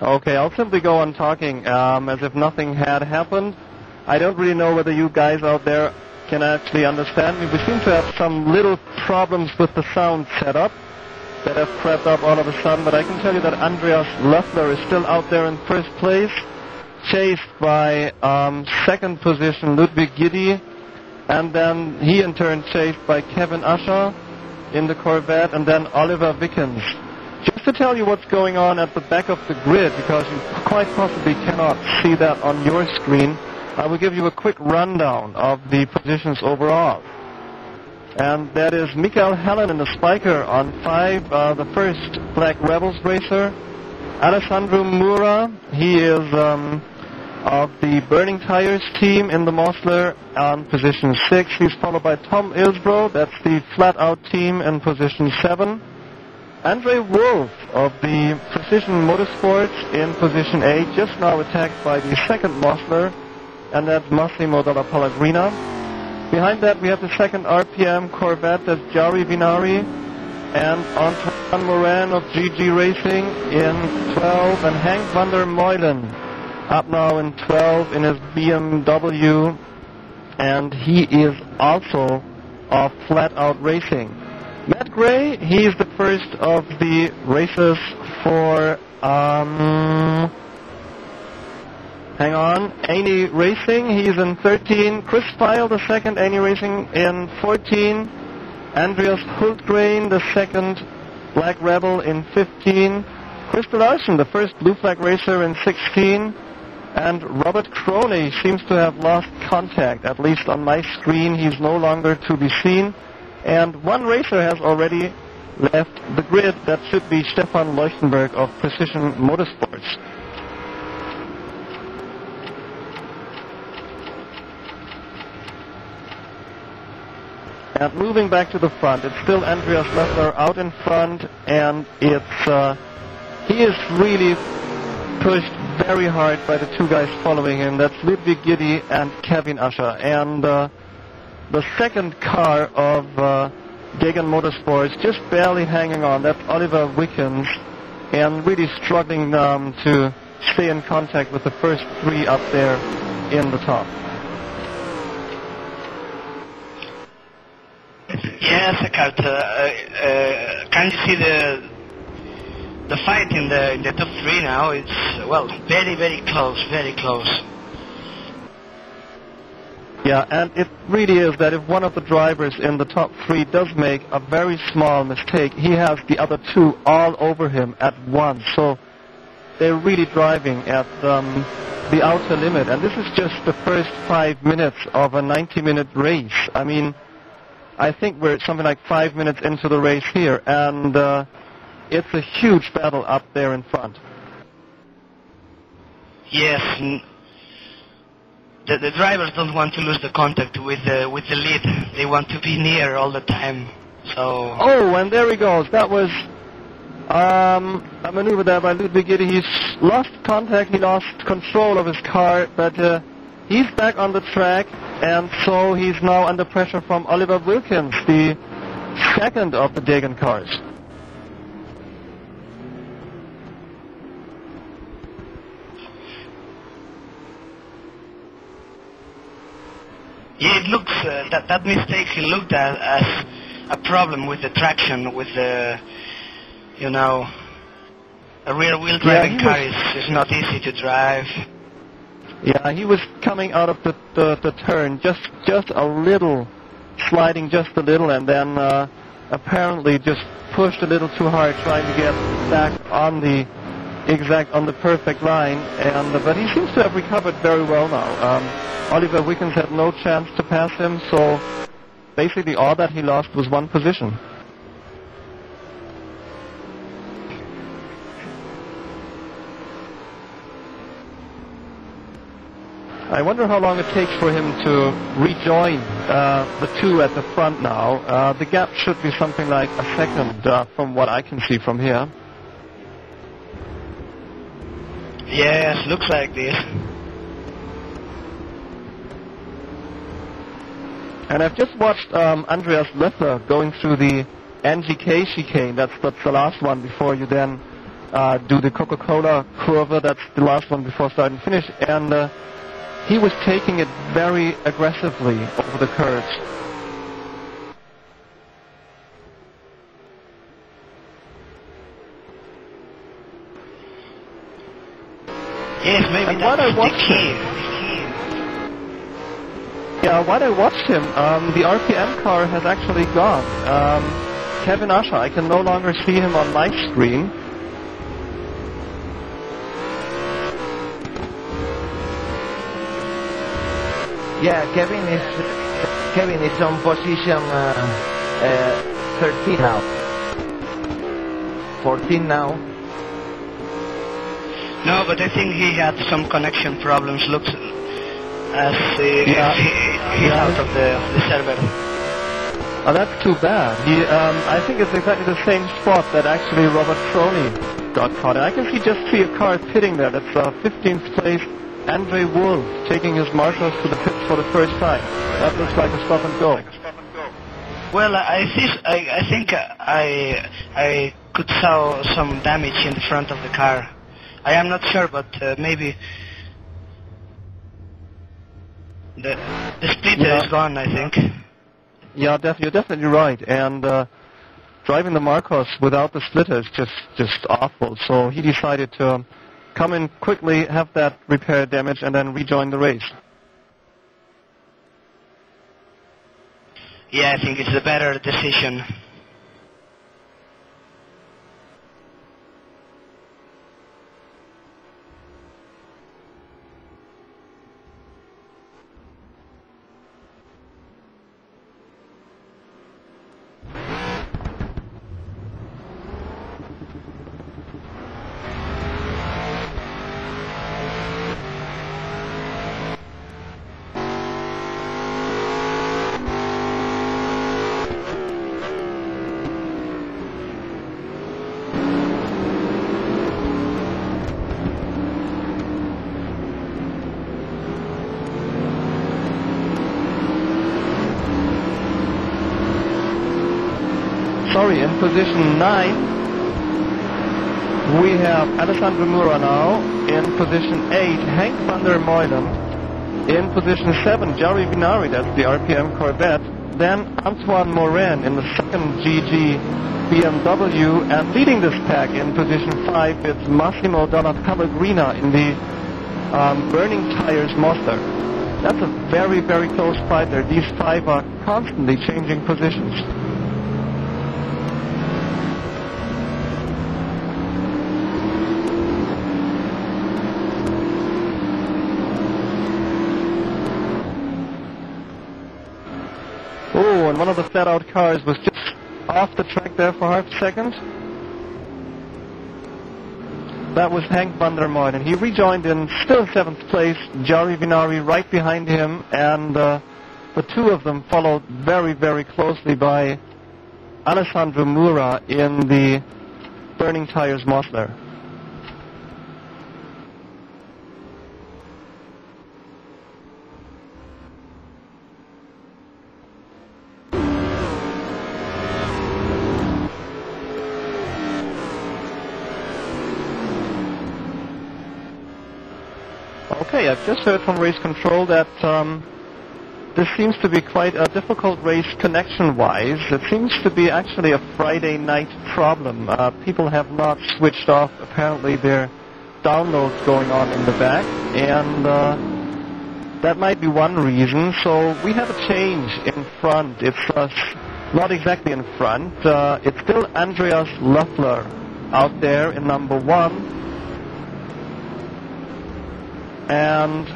Okay, I'll simply go on talking as if nothing had happened. I don't really know whether you guys out there can actually understand me. We seem to have some little problems with the sound setup that have crept up all of a sudden, but I can tell you that Andreas Löffler is still out there in first place, chased by second position Ludwig Giddy, and then he in turn chased by Kevin Usher in the Corvette, and then Oliver Wickens. Just to tell you what's going on at the back of the grid, because you quite possibly cannot see that on your screen, I will give you a quick rundown of the positions overall. And that is Mikael Hellen in the Spiker on 5, the first Black Rebels racer. Alessandro Mura, he is of the Burning Tires team in the Mosler on position 6. He's followed by Tom Ilsbro, that's the FlatOut team in position 7. Andre Wolf of the Precision Motorsports in position 8, just now attacked by the second Mosler, and that's Massimo Dalla Pellegrina. Behind that we have the second RPM Corvette, that's Jari Vinari, and Antoine Morin of GG Racing in 12, and Hank van der Meulen up now in 12 in his BMW, and he is also of FlatOut Racing. Matt Gray, he is the first of the racers for, hang on, Aney Racing, he's in 13. Chris Feil, the second, Aney Racing in 14. Andreas Hultgren, the second Black Rebel in 15. Christer Larsen, the first Blue Flag racer in 16. And Robert Crowley seems to have lost contact, at least on my screen. He's no longer to be seen. And one racer has already left the grid. That should be Stefan Leuchtenberg of Precision Motorsports. And moving back to the front, it's still Andreas Löffler out in front, and it's he is really pushed very hard by the two guys following him. That's Ludwig Giddy and Kevin Usher. And the second car of Degan Motorsports just barely hanging on. That's Oliver Wickens, and really struggling to stay in contact with the first three up there in the top. Yes, Eckhart. Can you see the fight in the top three now? It's, well, very, very close, very close. Yeah, and it really is that if one of the drivers in the top three does make a very small mistake, he has the other two all over him at once. So they're really driving at the outer limit. And this is just the first 5 minutes of a 90-minute race. I mean, I think we're something like 5 minutes into the race here, and it's a huge battle up there in front. Yes, the drivers don't want to lose the contact with the lead. They want to be near all the time. So. Oh, and there he goes. That was a maneuver there by Ludwig Giddy. He's lost contact. He lost control of his car, but he's back on the track, and so he's now under pressure from Oliver Wilkins, the second of the Degan cars. Yeah, it looks, that mistake he looked at as a problem with the traction, with the, you know, a rear-wheel driving car is not easy to drive. Yeah, he was coming out of the turn, just a little, sliding just a little, and then apparently just pushed a little too hard, trying to get back on the perfect line, and but he seems to have recovered very well now. Oliver Wickens had no chance to pass him, so basically all that he lost was one position. I wonder how long it takes for him to rejoin the two at the front now. The gap should be something like a second from what I can see from here. Yes, looks like this. And I've just watched Andreas Löffler going through the NGK chicane. That's the last one before you then do the Coca-Cola curve. That's the last one before start and finish. And he was taking it very aggressively over the curves. Yes, maybe and that's the key. Yeah, while I watched him, the RPM car has actually gone. Kevin Usher, I can no longer see him on my screen. Yeah, Kevin is on position 13 now. 14 now. No, but I think he had some connection problems. Looks as he's out of the server. Oh, that's too bad. I think it's exactly the same spot that actually Robert Crowley got caught in. I can just see a car pitting there. That's 15th place Andre Wolf taking his marshals to the pits for the first time. That looks like a stop and go. Well, I think I could saw some damage in the front of the car. I am not sure, but maybe the splitter is gone, I think. Yeah, you're definitely right. And driving the Marcos without the splitter is just awful. So he decided to come in quickly, have that repair damage, and then rejoin the race. Yeah, I think it's a better decision. Sorry, in position 9, we have Alessandro Mura now. In position 8, Hank van der Meulen. In position 7, Jerry Vinari, that's the RPM Corvette. Then Antoine Morin in the second GG BMW. And leading this pack in position 5, it's Massimo Donna Pellegrina in the Burning Tires Monster. That's a very, very close fight there. These 5 are constantly changing positions. And one of the FlatOut cars was just off the track there for half a second. That was Hank van der Meulen. He rejoined in still 7th place, Jerry Vinari right behind him, and the two of them followed very, very closely by Alessandro Mura in the Burning Tires Mosler. Okay, I've just heard from race control that this seems to be quite a difficult race connection-wise. It seems to be actually a Friday night problem. People have not switched off, apparently, their downloads going on in the back, and that might be one reason. So we have a change in front. It's not exactly in front. It's still Andreas Löffler out there in number 1. And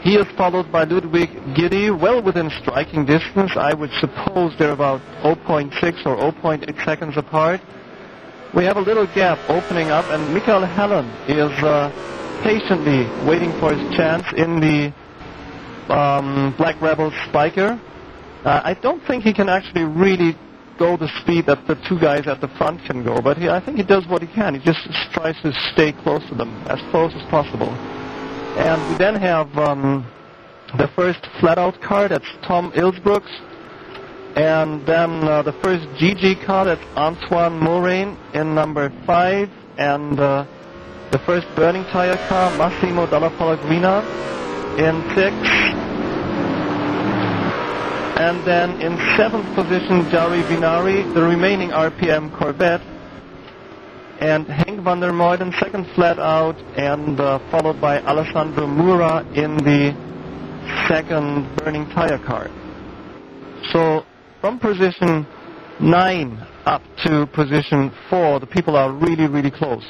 he is followed by Ludwig Giddy, well within striking distance. I would suppose they're about 0.6 or 0.8 seconds apart. We have a little gap opening up, and Michael Hellen is patiently waiting for his chance in the Black Rebel Spiker. I don't think he can actually really go the speed that the two guys at the front can go, but I think he does what he can. He just tries to stay close to them, as close as possible. And we then have the first FlatOut car, that's Tom Ilsbrooks. And then the first GG car, that's Antoine Morin in number 5. and the first burning tire car, Massimo Dalla Pellegrina, in 6th. And then in 7th position, Jari Vinari, the remaining RPM Corvette. And Henk van der Meuden, second flat out, and followed by Alessandro Mura in the second burning tire car. So from position 9 up to position 4, the people are really, really close.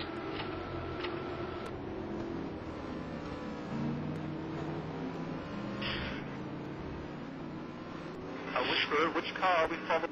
Which car are we following?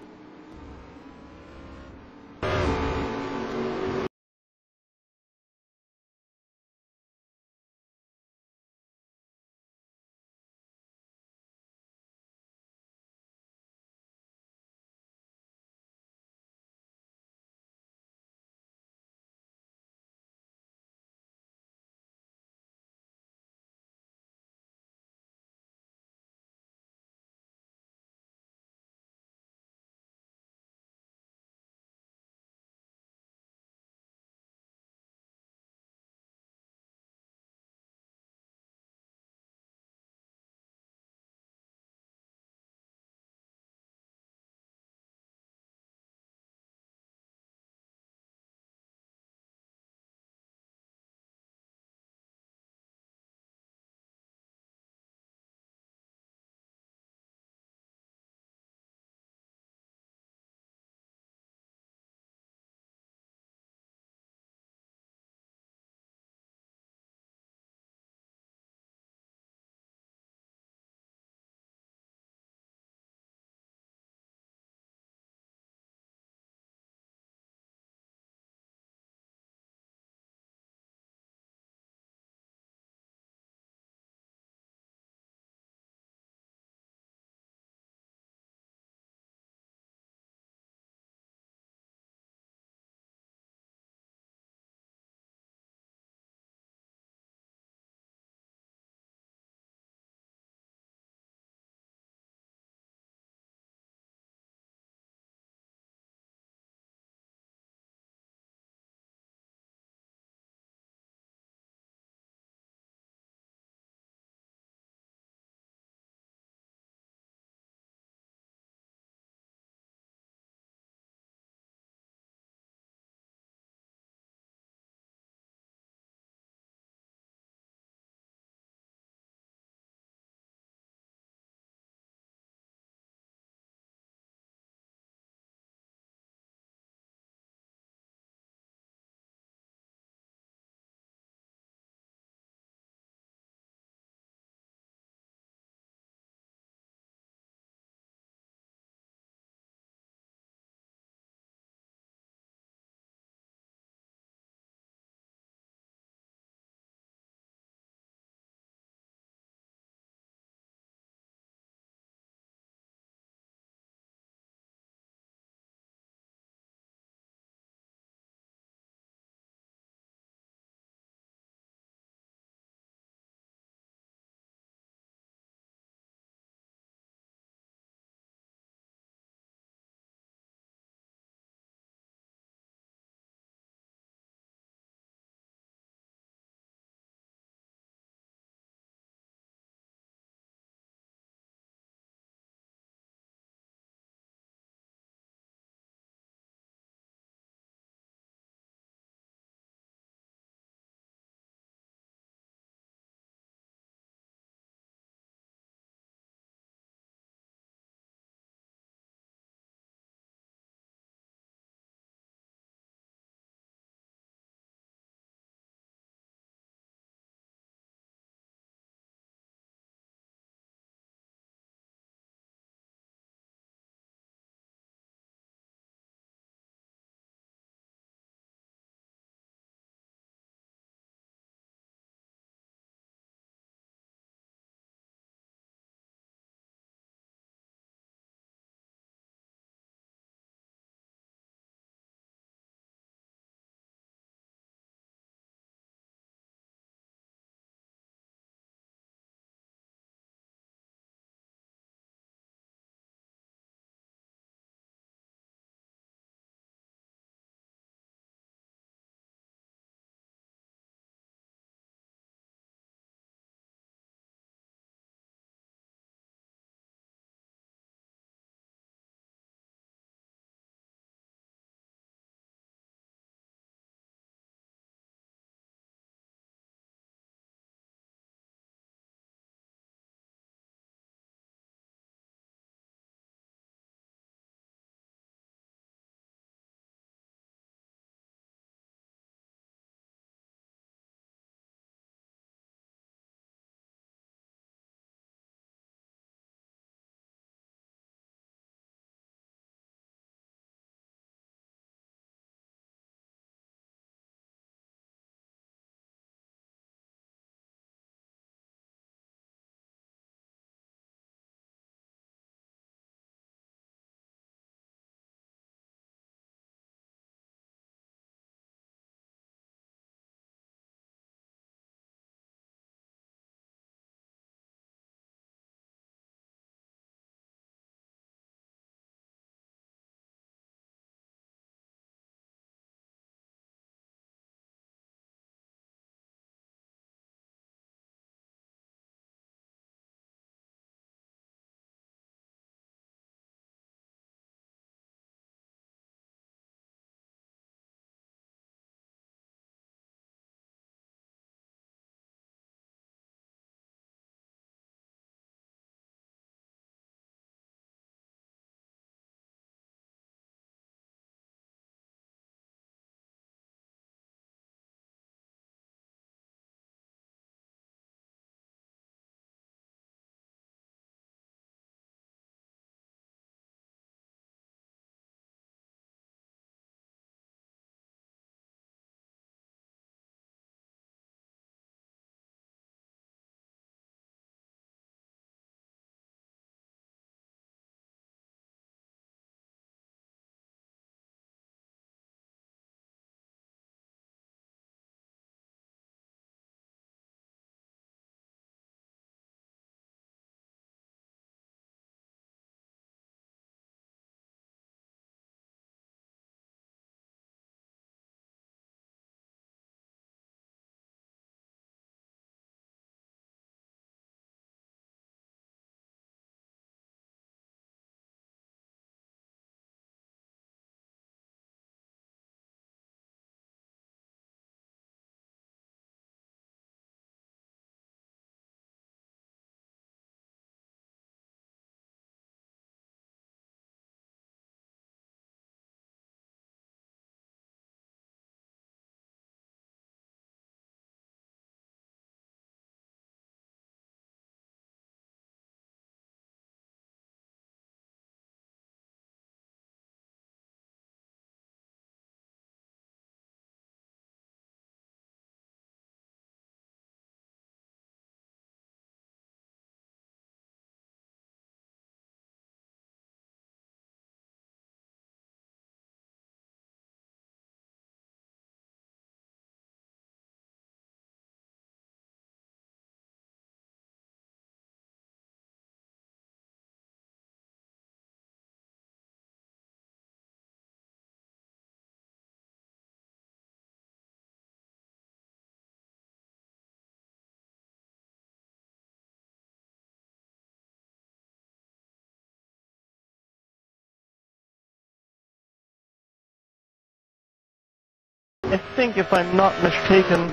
I think, if I'm not mistaken,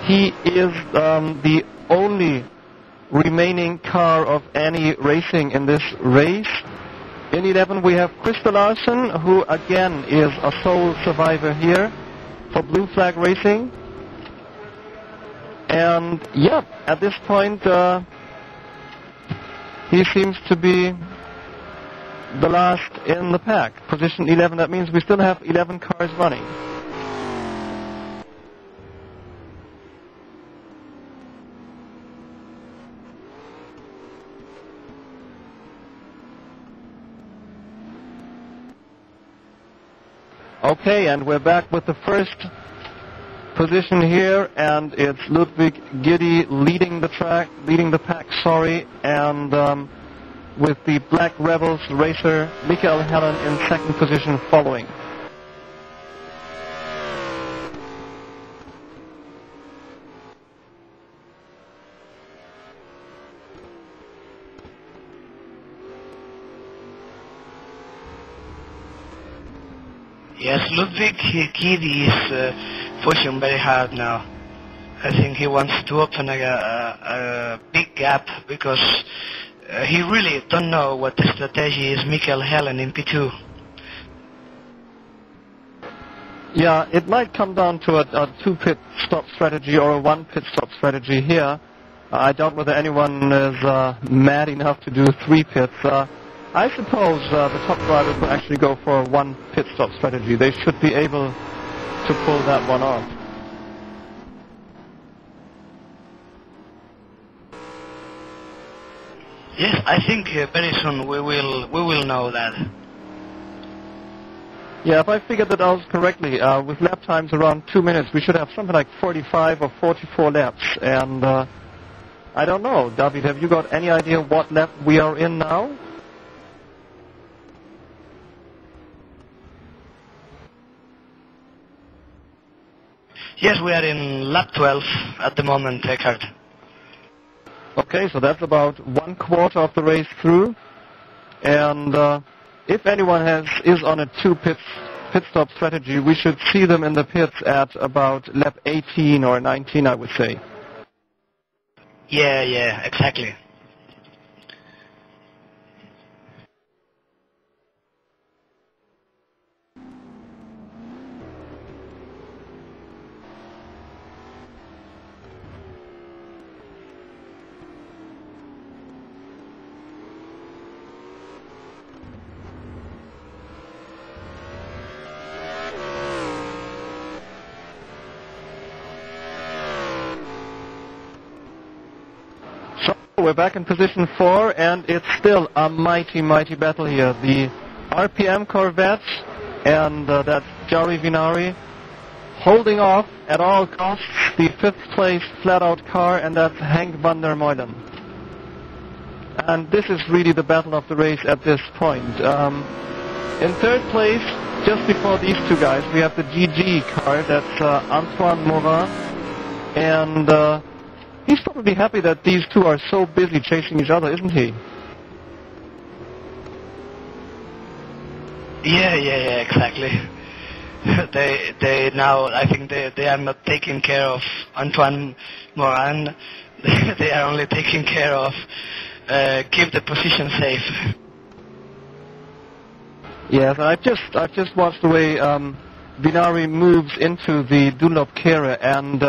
he is the only remaining car of any racing in this race. In 11 we have Krista Larsen, who again is a sole survivor here for Blue Flag Racing. And yeah, at this point he seems to be the last in the pack. Position 11, that means we still have 11 cars running. Okay, and we're back with the first position here, and it's Ludwig Giddy leading the pack, and with the Black Rebels racer Michael Hellen in second position following. Yes, Ludwig Giddy is pushing very hard now. I think he wants to open a big gap because he really don't know what the strategy is. Michael Hellen in P2. Yeah, it might come down to a 2 pit stop strategy or a 1 pit stop strategy here. I doubt whether anyone is mad enough to do 3 pits. I suppose the top drivers will actually go for a 1 pit stop strategy. They should be able to pull that one off. Yes, I think very soon we will know that. Yeah, if I figured that out correctly, with lap times around 2 minutes, we should have something like 45 or 44 laps. And I don't know, David, have you got any idea what lap we are in now? Yes, we are in lap 12 at the moment, Eckhart. Okay, so that's about 1/4 of the race through. And if anyone is on a 2 pit stop strategy, we should see them in the pits at about lap 18 or 19, I would say. Yeah, exactly. We're back in position 4, and it's still a mighty battle here. The RPM Corvette and that's Jari Vinari holding off at all costs the 5th place FlatOut car, and that's Henk van der Meulen. And this is really the battle of the race at this point. In 3rd place, just before these two guys, we have the GG car, that's Antoine Morin, and he's probably happy that these two are so busy chasing each other, isn't he? Yeah, exactly. They now, I think they are not taking care of Antoine Morin. They are only taking care of keep the position safe. Yes, I've just watched the way Vinari moves into the Dunlop Kere, and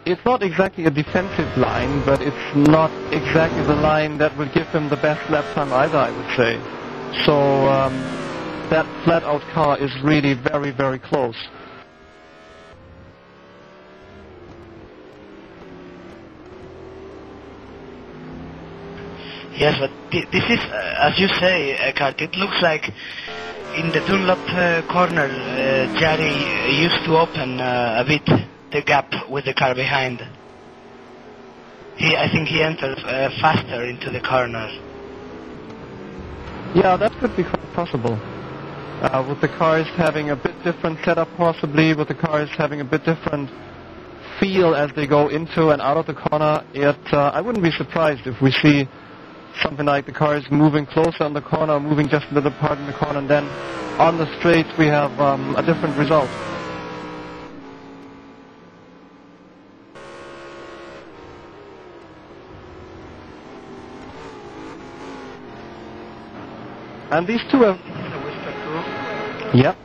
it's not exactly a defensive line, but it's not exactly the line that would give him the best lap time either, I would say. So that FlatOut car is really very close. Yes, but this is, as you say, Eckhart, it looks like in the Dunlop corner, Jari used to open a bit the gap with the car behind. I think he entered faster into the corner. Yeah, that could be quite possible. With the cars having a bit different setup possibly, with the cars having a bit different feel as they go into and out of the corner, I wouldn't be surprised if we see something like the cars moving closer on the corner, moving just a little part in the corner, and then on the straight we have a different result. And these two are... Yep.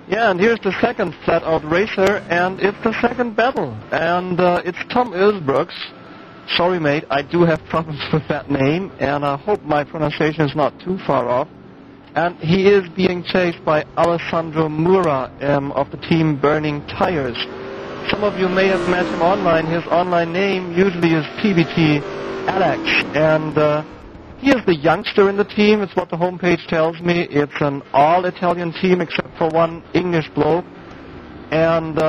Yeah, and here's the second FlatOut racer, and it's the second battle. And it's Tom Ilsbrooks. Sorry, mate, I do have problems with that name, and I hope my pronunciation is not too far off. And he is being chased by Alessandro Mura of the team Burning Tires. Some of you may have met him online. His online name usually is PBT Alex, and he is the youngster in the team. It's what the homepage tells me. It's an all-Italian team except for one English bloke, and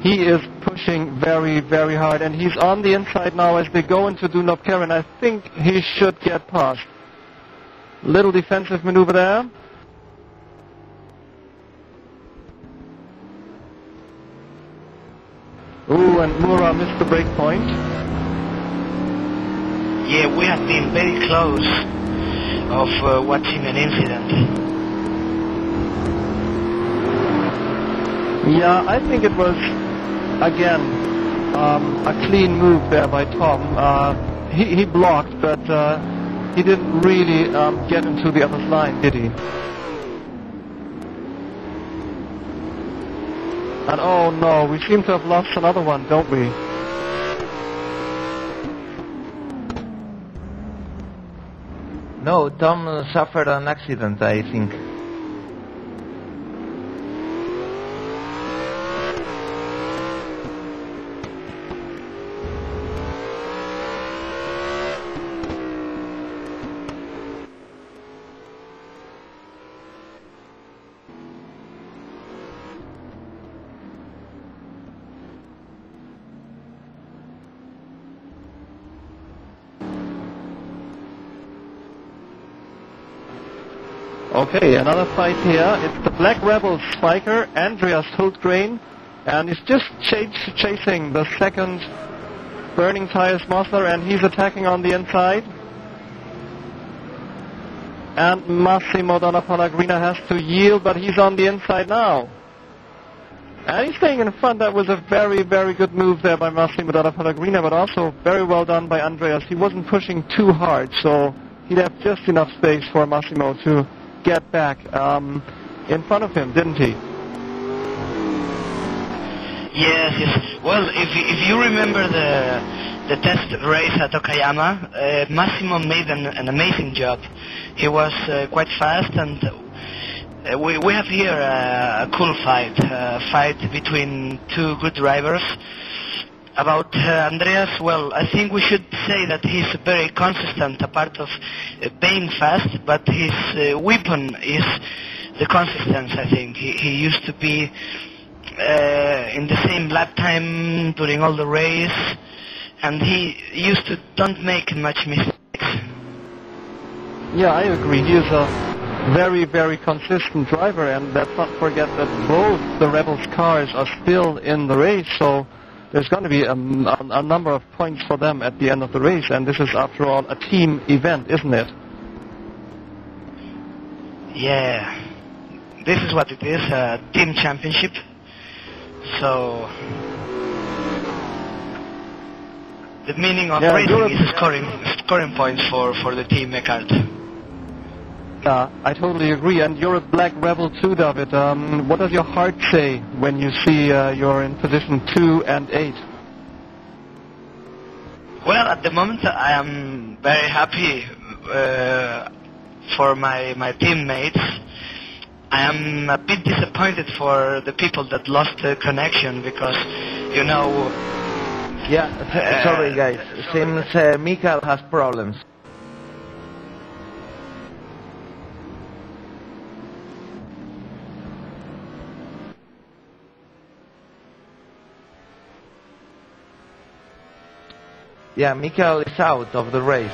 he is pushing very, very hard, and he's on the inside now as they go into Dunlop-Kerr, and I think he should get past. Little defensive maneuver there. Ooh, and Mura missed the break point. Yeah, we have been very close of watching an incident. Yeah, I think it was, again, a clean move there by Tom. He blocked, but he didn't really get into the other's line, did he? And oh no, we seem to have lost another one, don't we? No, Tom suffered an accident, I think. Okay, another fight here. It's the Black Rebels spiker, Andreas Hultgren, and he's just chasing the second Burning Tires monster, and he's attacking on the inside. And Massimo Donna Pellegrina has to yield, but he's on the inside now. And he's staying in front. That was a very, very good move there by Massimo Donna Pellegrina, but also very well done by Andreas. He wasn't pushing too hard, so he left just enough space for Massimo to get back in front of him, didn't he? Yes. Well, if you remember the test race at Okayama, Massimo made an amazing job. He was quite fast, and we have here a cool fight between two good drivers. About Andreas, well, I think we should say that he's very consistent, apart of being fast, but his weapon is the consistency, I think. He used to be in the same lap time during all the race, and he used to don't make much mistakes. Yeah, I agree. He is a very, very consistent driver, and let's not forget that both the Rebels cars are still in the race, so there's going to be a number of points for them at the end of the race, and this is, after all, a team event, isn't it? Yeah, this is what it is, a team championship. So the meaning of racing is scoring points for the team Eckart. I totally agree, and you're a Black Rebel too, David. What does your heart say when you see you're in position 2 and 8? Well, at the moment I am very happy for my teammates. I am a bit disappointed for the people that lost the connection, because, you know... Yeah, sorry guys, seems Mikael has problems. Yeah, Mikael is out of the race.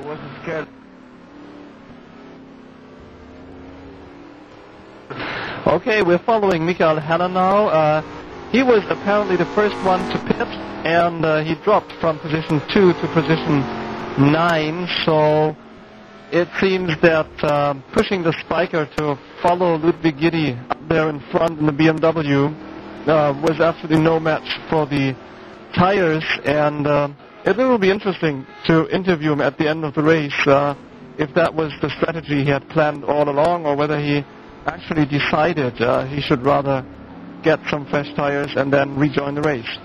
was scared. Okay, we're following Michael Hanna now. He was apparently the first one to pit, and he dropped from position 2 to position 9, so it seems that pushing the spiker to follow Ludwig Giddy up there in front in the BMW was absolutely no match for the tires, and it will be interesting to interview him at the end of the race if that was the strategy he had planned all along, or whether he actually decided he should rather get some fresh tires and then rejoin the race.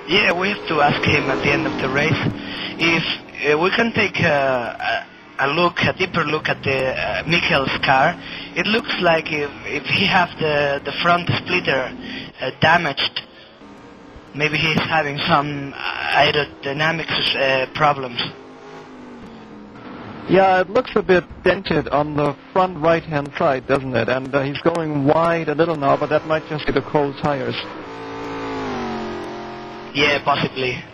Yeah, we have to ask him at the end of the race if we can take a deeper look at the Michael's car. It looks like if he have the front splitter damaged, maybe he's having some aerodynamics problems. Yeah, it looks a bit dented on the front right-hand side, doesn't it? And he's going wide a little now, but that might just be the cold tires. Yeah, possibly.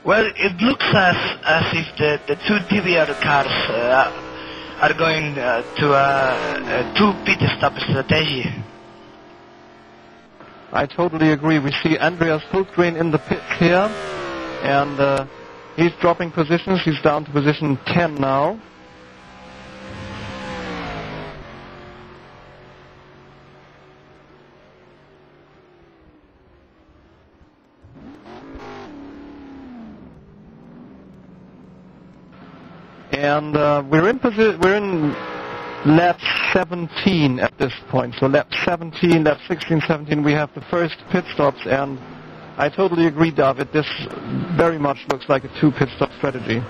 Well, it looks as if the two TBR cars are going to a two pit stop strategy. I totally agree. We see Andreas Hultgren in the pits here, and he's dropping positions. He's down to position 10 now. And we're in lap 17 at this point. So lap 17, lap 16, 17, we have the first pit stops, and I totally agree, David. This very much looks like a two pit stop strategy.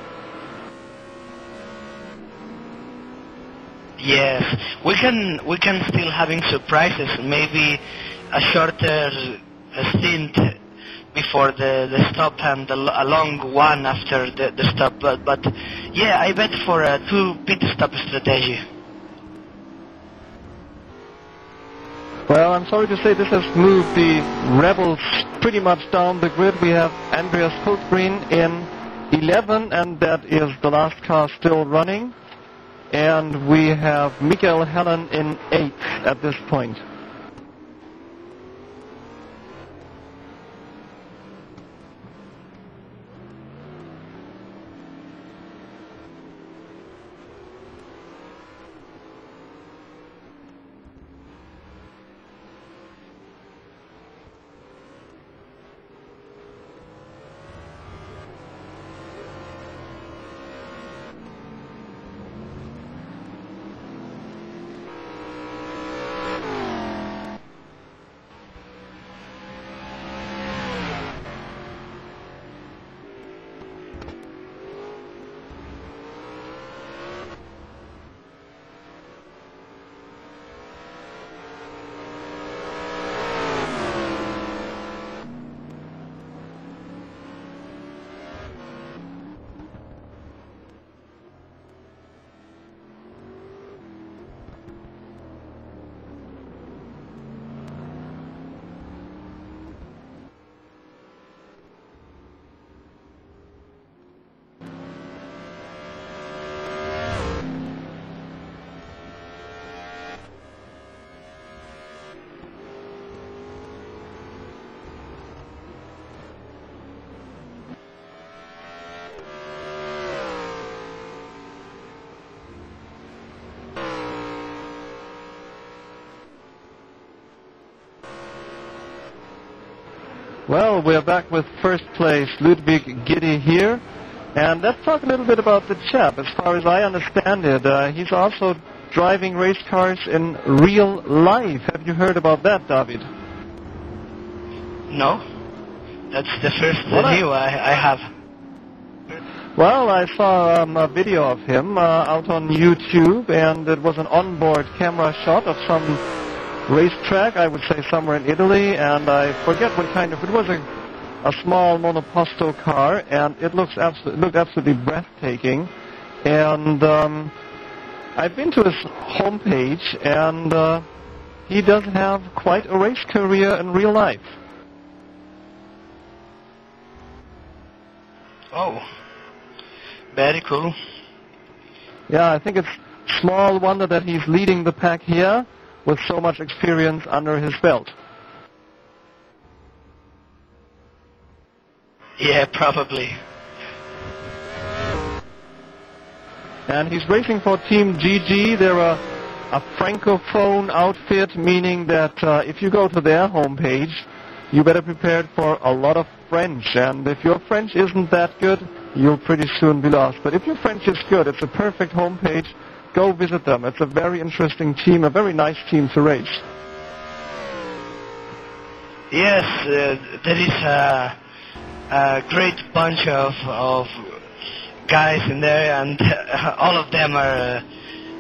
Yes, we can still having surprises. Maybe a shorter stint before the stop and a long one after the stop. But yeah, I bet for a two pit stop strategy. Well, I'm sorry to say this has moved the Rebels pretty much down the grid. We have Andreas Hultgren in 11, and that is the last car still running. And we have Michael Hellen in 8 at this point. Well, we're back with first place Ludwig Giddy here. And let's talk a little bit about the chap. As far as I understand it, he's also driving race cars in real life. Have you heard about that, David? No. That's the first news I have. Well, I saw a video of him out on YouTube, and it was an onboard camera shot of some racetrack, I would say somewhere in Italy, and I forget what kind of, it was a small monoposto car, and it looked absolutely breathtaking. And I've been to his homepage, and he does have quite a race career in real life. Oh, very cool. Yeah, I think it's small wonder that he's leading the pack here with so much experience under his belt. Yeah, probably. And he's racing for Team GG. They're a francophone outfit, meaning that if you go to their homepage, you better prepare for a lot of French. And if your French isn't that good, you'll pretty soon be lost. But if your French is good, it's a perfect homepage. Go visit them. It's a very interesting team, a very nice team to race. Yes, there is a great bunch of guys in there, and all of them are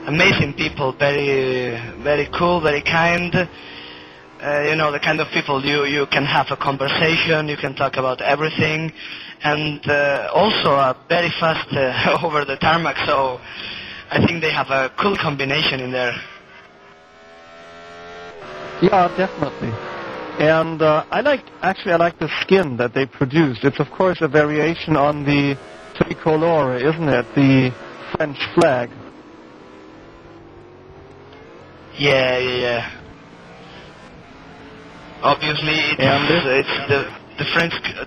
amazing people, very cool, very kind. You know, the kind of people you can have a conversation, you can talk about everything, and also very fast over the tarmac, so I think they have a cool combination in there. Yeah, definitely. And I like the skin that they produced. It's of course a variation on the tricolore, isn't it? The French flag. Yeah. Obviously, it's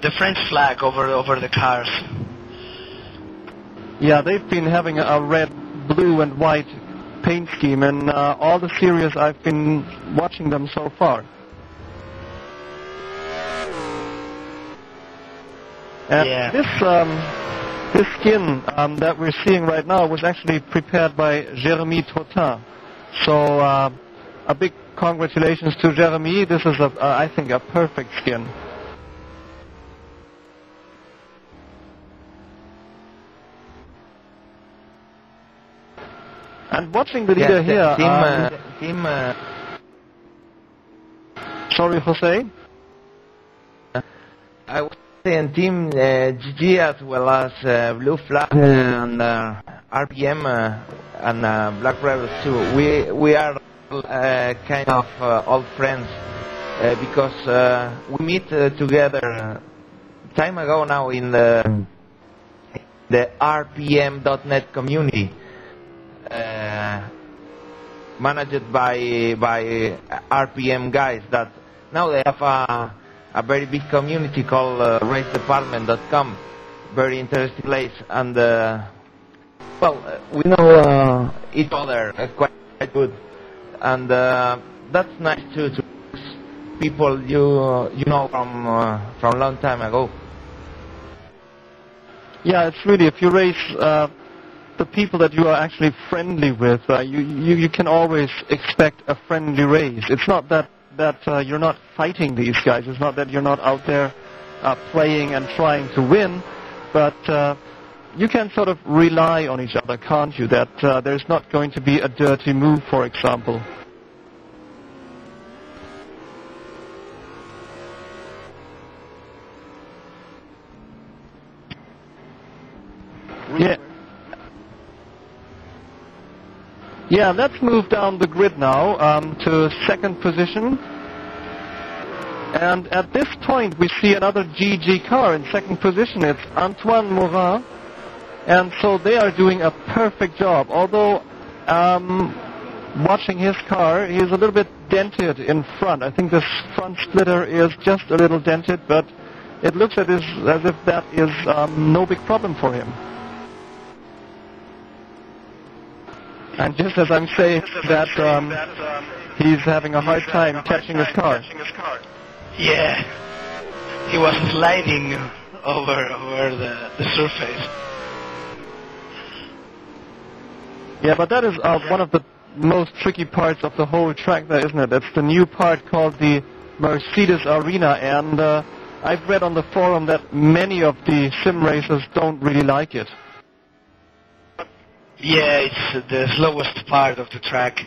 the French flag over the cars. Yeah, they've been having a red, blue, and white paint scheme in all the series I've been watching them so far. And yeah. This skin that we're seeing right now was actually prepared by Jérémy Trottin. So a big congratulations to Jérémy. This is, I think, a perfect skin. And watching the leader here... Sorry, Jose? I was saying Team GG as well as Blue Flag and RPM and Black Rebels too. We are kind of old friends because we meet together time ago now in the RPM.net community. Managed by RPM guys that now they have a very big community called racedepartment.com, very interesting place, and well, we know each other quite good, and that's nice too, to people you know from a long time ago. Yeah, it's really, if you race the people that you are actually friendly with, you can always expect a friendly race. It's not that you're not fighting these guys. It's not that you're not out there playing and trying to win, but you can sort of rely on each other, can't you? That there's not going to be a dirty move, for example. Yeah. Yeah, let's move down the grid now to second position. And at this point we see another GG car in second position. It's Antoine Morin. And so they are doing a perfect job. Although watching his car, he's a little bit dented in front. I think this front splitter is just a little dented, but it looks as if that is no big problem for him. And just as I'm saying that, he's having a hard time catching his car. Yeah, he was sliding over the surface. Yeah, but that is one of the most tricky parts of the whole track there, isn't it? It's the new part called the Mercedes Arena, and I've read on the forum that many of the sim racers don't really like it. Yeah, it's the slowest part of the track.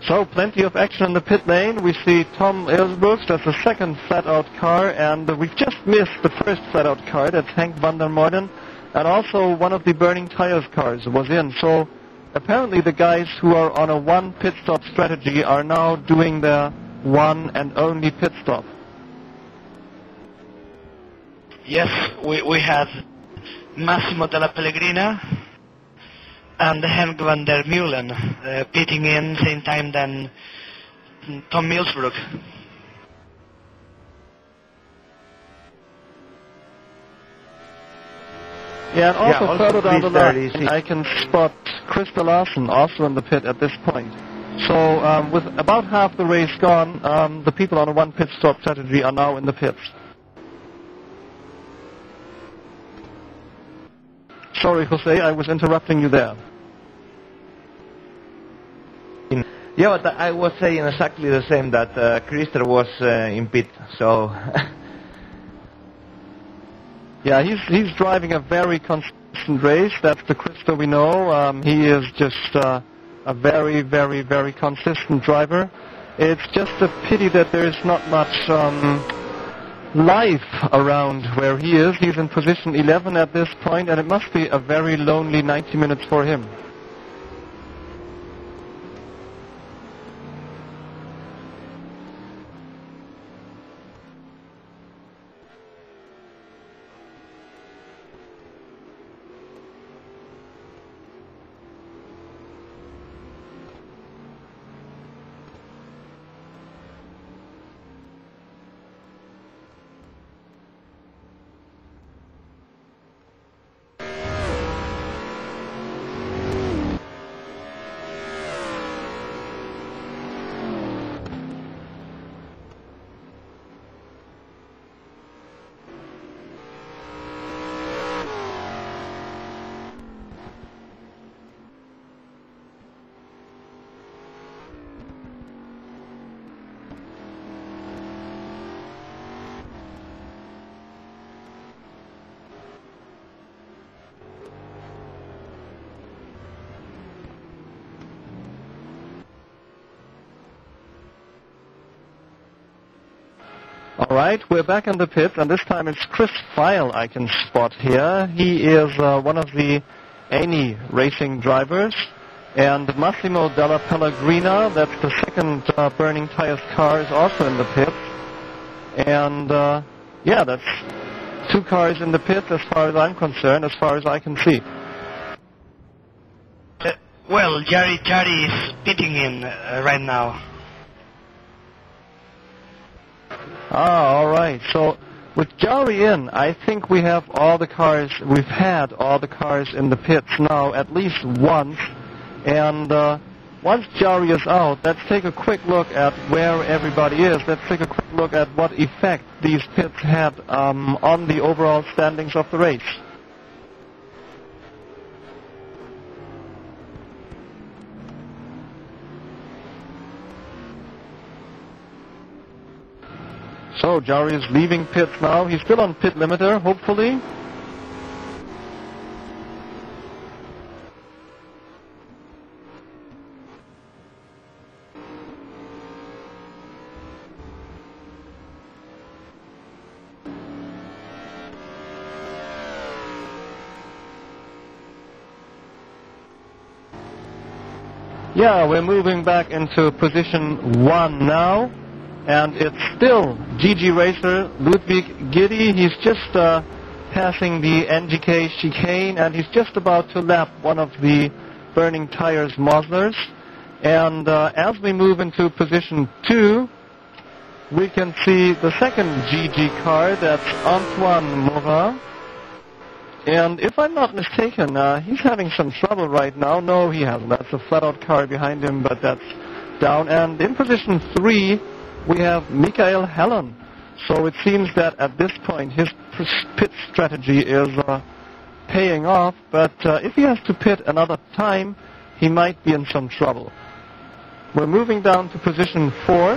So plenty of action in the pit lane. We see Tom Ilsbrooks, that's the second FlatOut car, and we've just missed the first FlatOut car, that's Henk van der Morden, and also one of the burning tires cars was in. So apparently the guys who are on a one pit stop strategy are now doing their one and only pit stop. Yes, we have Massimo della Pellegrina and Henk van der Meulen pitting in same time than Tom Milsbrook. Yeah, and also further down the line, I can spot Christer Larsen also in the pit at this point. So with about half the race gone, the people on a one pit stop strategy are now in the pits. Sorry, Jose, I was interrupting you there. Yeah, but I was saying exactly the same, that Christer was in pit, so... Yeah, he's driving a very consistent race. That's the Christer we know. He is just a very, very, very consistent driver. It's just a pity that there is not much life around where he is. He's in position 11 at this point, and it must be a very lonely 90 minutes for him. All right, we're back in the pits, and this time it's Chris Feil I can spot here. He is one of the ANY racing drivers, and Massimo della Pellegrina, that's the second burning tires car, is also in the pits. And yeah, that's two cars in the pits as far as I'm concerned, as far as I can see. Well, Jari is pitting in right now. Ah, all right. So with Jari in, I think we have all the cars. We've had all the cars in the pits now at least once. And once Jari is out, let's take a quick look at where everybody is. Let's take a quick look at what effect these pits had on the overall standings of the race. So Jari is leaving pits now. He's still on pit limiter, hopefully. Yeah, we're moving back into position 1 now. And it's still GG racer Ludwig Giddy. He's just passing the NGK chicane, and he's just about to lap one of the burning tires Moslers. And as we move into position 2, we can see the second GG car. That's Antoine Morin. And if I'm not mistaken, he's having some trouble right now. No, he hasn't. That's a FlatOut car behind him, but that's down. And in position 3, we have Michael Hellen. So it seems that at this point his pit strategy is paying off, but if he has to pit another time, he might be in some trouble. We're moving down to position 4,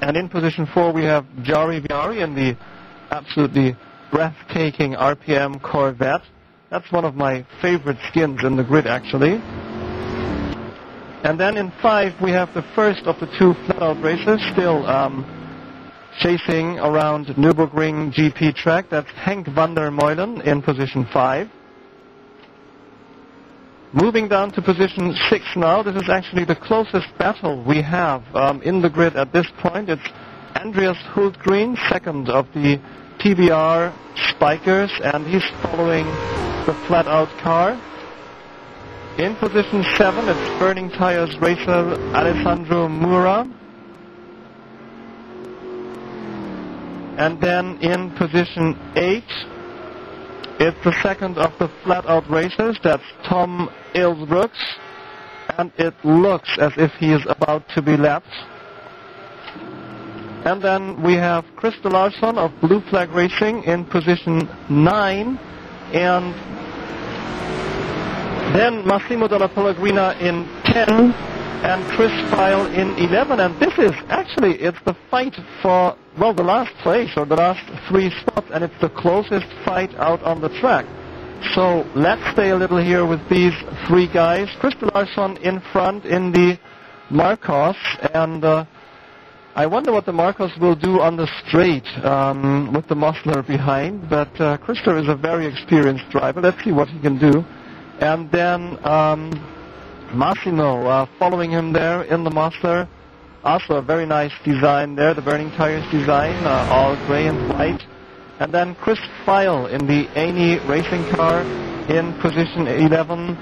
and in position 4 we have Jari Viari in the absolutely breathtaking RPM Corvette. That's one of my favorite skins in the grid, actually. And then in 5 we have the first of the 2 FlatOut races still chasing around Nürburgring GP track. That's Henk van der Meulen in position 5. Moving down to position 6 now. This is actually the closest battle we have in the grid at this point. It's Andreas Hultgreen, second of the TBR Spikers, and he's following the FlatOut car. In position 7, it's Burning Tires racer Alessandro Mura. And then in position 8, it's the second of the FlatOut racers, that's Tom Ilsbrooks, and it looks as if he is about to be lapped. And then we have Christer Larsson of Blue Flag Racing in position 9, and then Massimo Della Pellegrina in 10, and Chris File in 11. And this is actually, it's the fight for, well, the last place, or the last 3 spots, and it's the closest fight out on the track. So let's stay a little here with these 3 guys. Christer Larsson in front in the Marcos, and I wonder what the Marcos will do on the straight with the Mosler behind, but Christer is a very experienced driver. Let's see what he can do. And then Massimo following him there in the Mosler. Also a very nice design there, the Burning Tires design, all gray and white. And then Chris File in the Aney racing car in position 11,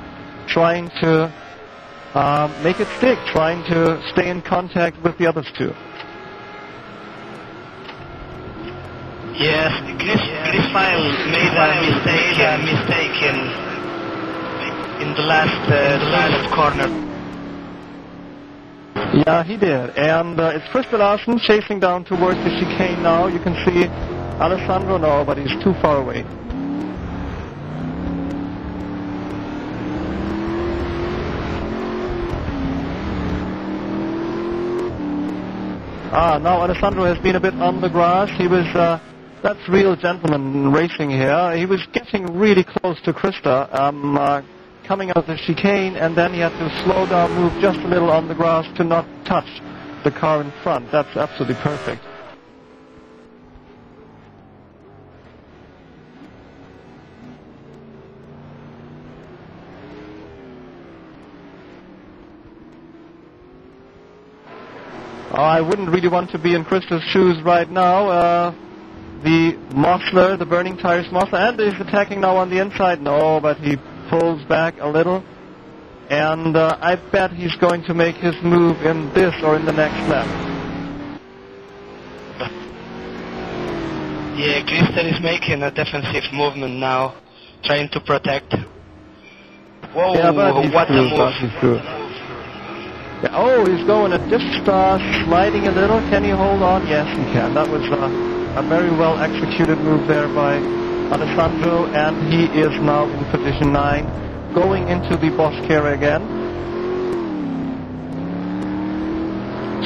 trying to make it stick, trying to stay in contact with the others 2. Yes, Chris File made a mistake in the last corner. Yeah, he did. And it's Christer Larsson chasing down towards the chicane now. You can see Alessandro, no, but he's too far away. Now Alessandro has been a bit on the grass. He was, that's real gentleman racing here. He was getting really close to Christer, coming out of the chicane, and then he had to slow down, move just a little on the grass to not touch the car in front. That's absolutely perfect. I wouldn't really want to be in Christer's shoes right now. The Mosler, the Burning Tires Mosler, and he's attacking now on the inside. No, but he pulls back a little, and I bet he's going to make his move in this or in the next lap. Yeah, Christer is making a defensive movement now, trying to protect. Whoa, yeah, what a move. Yeah, oh, he's going to just sliding a little. Can he hold on? Yes, he can. That was a very well executed move there by Alessandro, and he is now in position 9, going into the Bosch carrier again.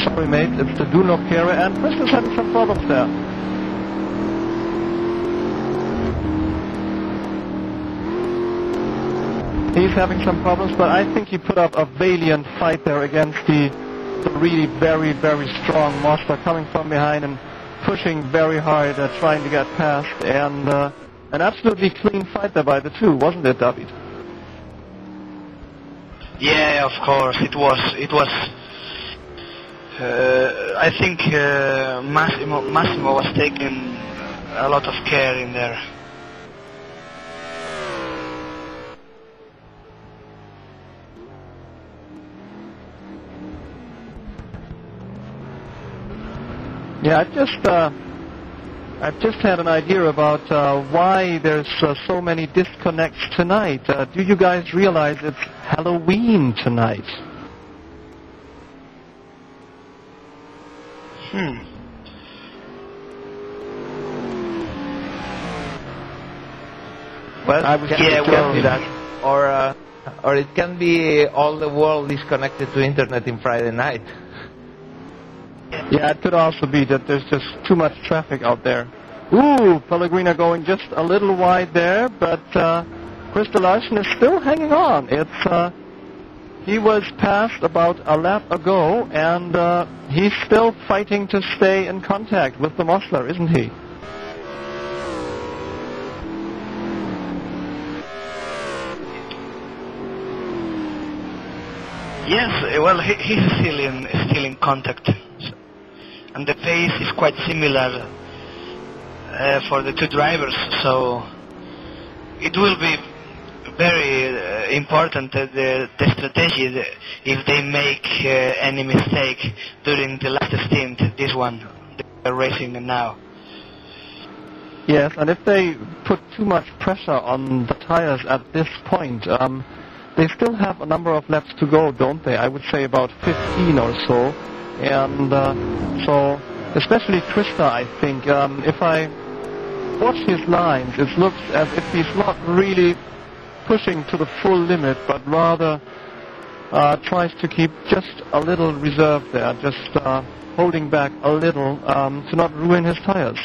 Sorry, mate, it's the Dunlop carrier, and Christer's having some problems there. He's having some problems, but I think he put up a valiant fight there against the really very, very strong Mosler coming from behind and pushing very hard, trying to get past, and an absolutely clean fight there by the 2, wasn't it, David? Yeah, of course, it was. I think Massimo was taking a lot of care in there. Yeah, I've just had an idea about why there's so many disconnects tonight. Do you guys realize it's Halloween tonight? Well, it can be that, or it can be all the world is connected to internet in Friday night. Yeah, it could also be that there's just too much traffic out there. Ooh, Pellegrina going just a little wide there, but Christer Larsson is still hanging on. It's He was passed about a lap ago, and he's still fighting to stay in contact with the Mosler, isn't he? Yes, well, he's still in contact, and the pace is quite similar for the two drivers, so it will be very important the strategy if they make any mistake during the last stint, this one they're racing now. Yes, and if they put too much pressure on the tires at this point, they still have a number of laps to go, don't they? I would say about 15 or so. And so, especially Trista, I think, if I watch his lines, it looks as if he's not really pushing to the full limit, but rather tries to keep just a little reserve there, just holding back a little to not ruin his tires.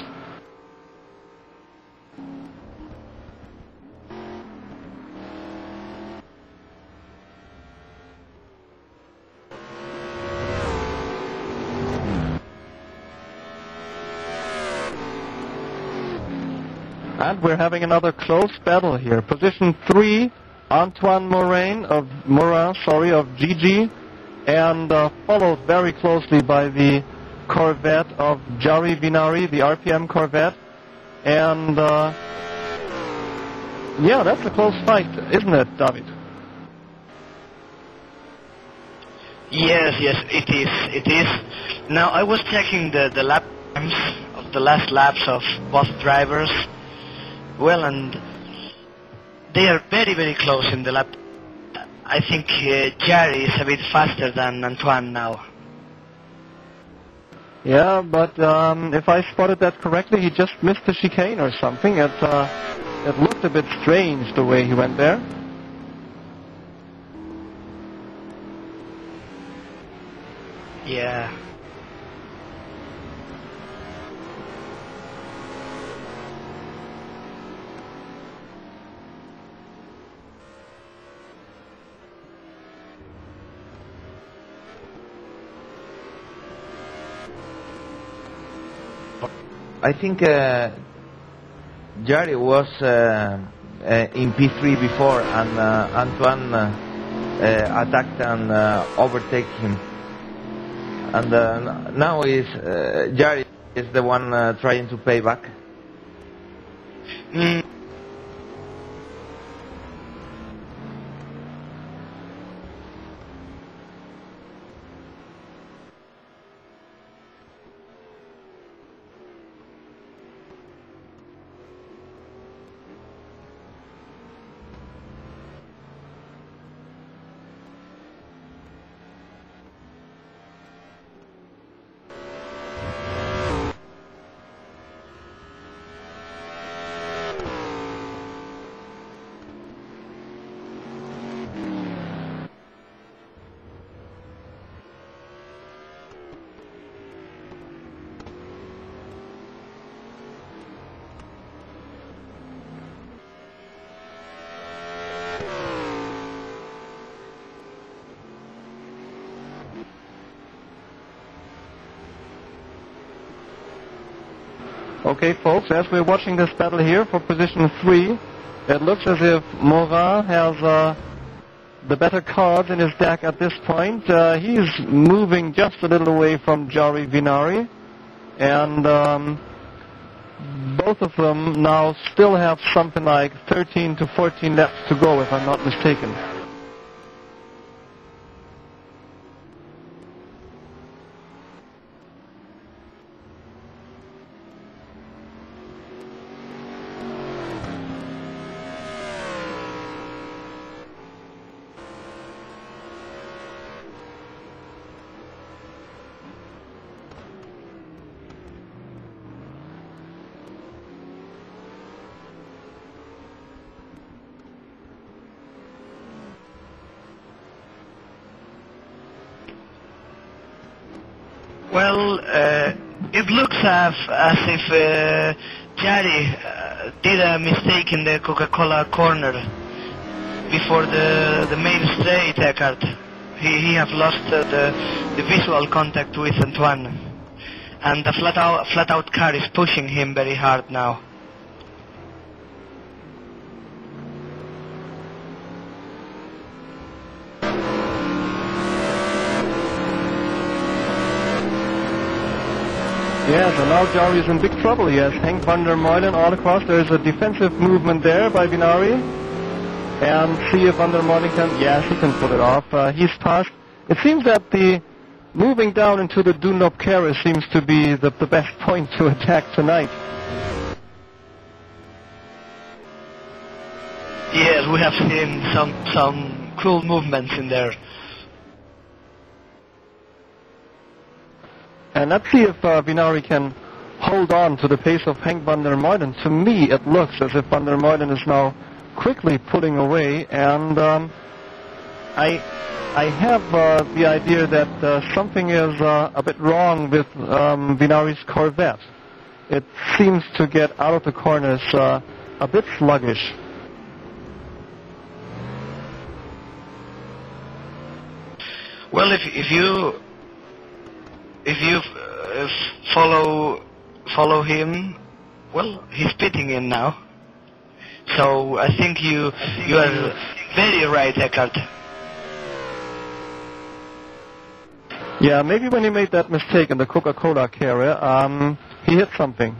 And we're having another close battle here. Position 3, Antoine Morin of GG, and followed very closely by the Corvette of Jari Vinari, the RPM Corvette. And yeah, that's a close fight, isn't it, David? Yes, it is. Now, I was checking the lap times of the last laps of both drivers. Well, and they are very, very close in the lap. I think Jari is a bit faster than Antoine now. Yeah, but if I spotted that correctly, he just missed the chicane or something. It looked a bit strange the way he went there. Yeah. I think Jari was in P3 before, and Antoine attacked and overtake him. And now Jari is the one trying to pay back. Okay, folks, as we're watching this battle here for position 3, it looks as if Morin has the better cards in his deck at this point. He's moving just a little away from Jari Vinari, and both of them now still have something like 13 to 14 laps to go, if I'm not mistaken. Well, it looks as if Jari did a mistake in the Coca-Cola corner before the main straight, Eckhart. He have lost the visual contact with Antoine, and the flat-out car is pushing him very hard now. Yeah, so now Jari is in big trouble. He has Henk van der Meulen all across. There is a defensive movement there by Vinari. And see if van der Meulen can... Yes, he can pull it off. He's passed. It seems that the moving down into the Dunlop carrier seems to be the best point to attack tonight. Yes, we have seen some cool movements in there. And let's see if Vinari can hold on to the pace of Henk van der Meulen. To me, it looks as if van der Meulen is now quickly pulling away, and I have the idea that something is a bit wrong with Vinari's Corvette. It seems to get out of the corners a bit sluggish. Well, if you follow him, well, he's pitting in now. So I think you are very right, Eckhart. Yeah, maybe when he made that mistake in the Coca-Cola carrier, he hit something.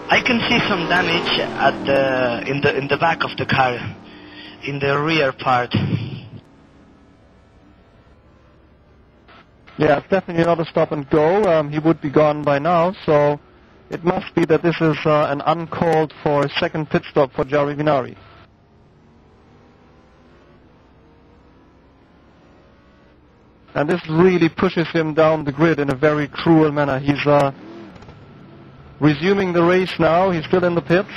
I can see some damage at in the back of the car, in the rear part. Yeah, it's definitely not a stop and go. He would be gone by now, so it must be that this is an uncalled for second pit stop for Jari Vinari. And this really pushes him down the grid in a very cruel manner. He's resuming the race now. He's still in the pits.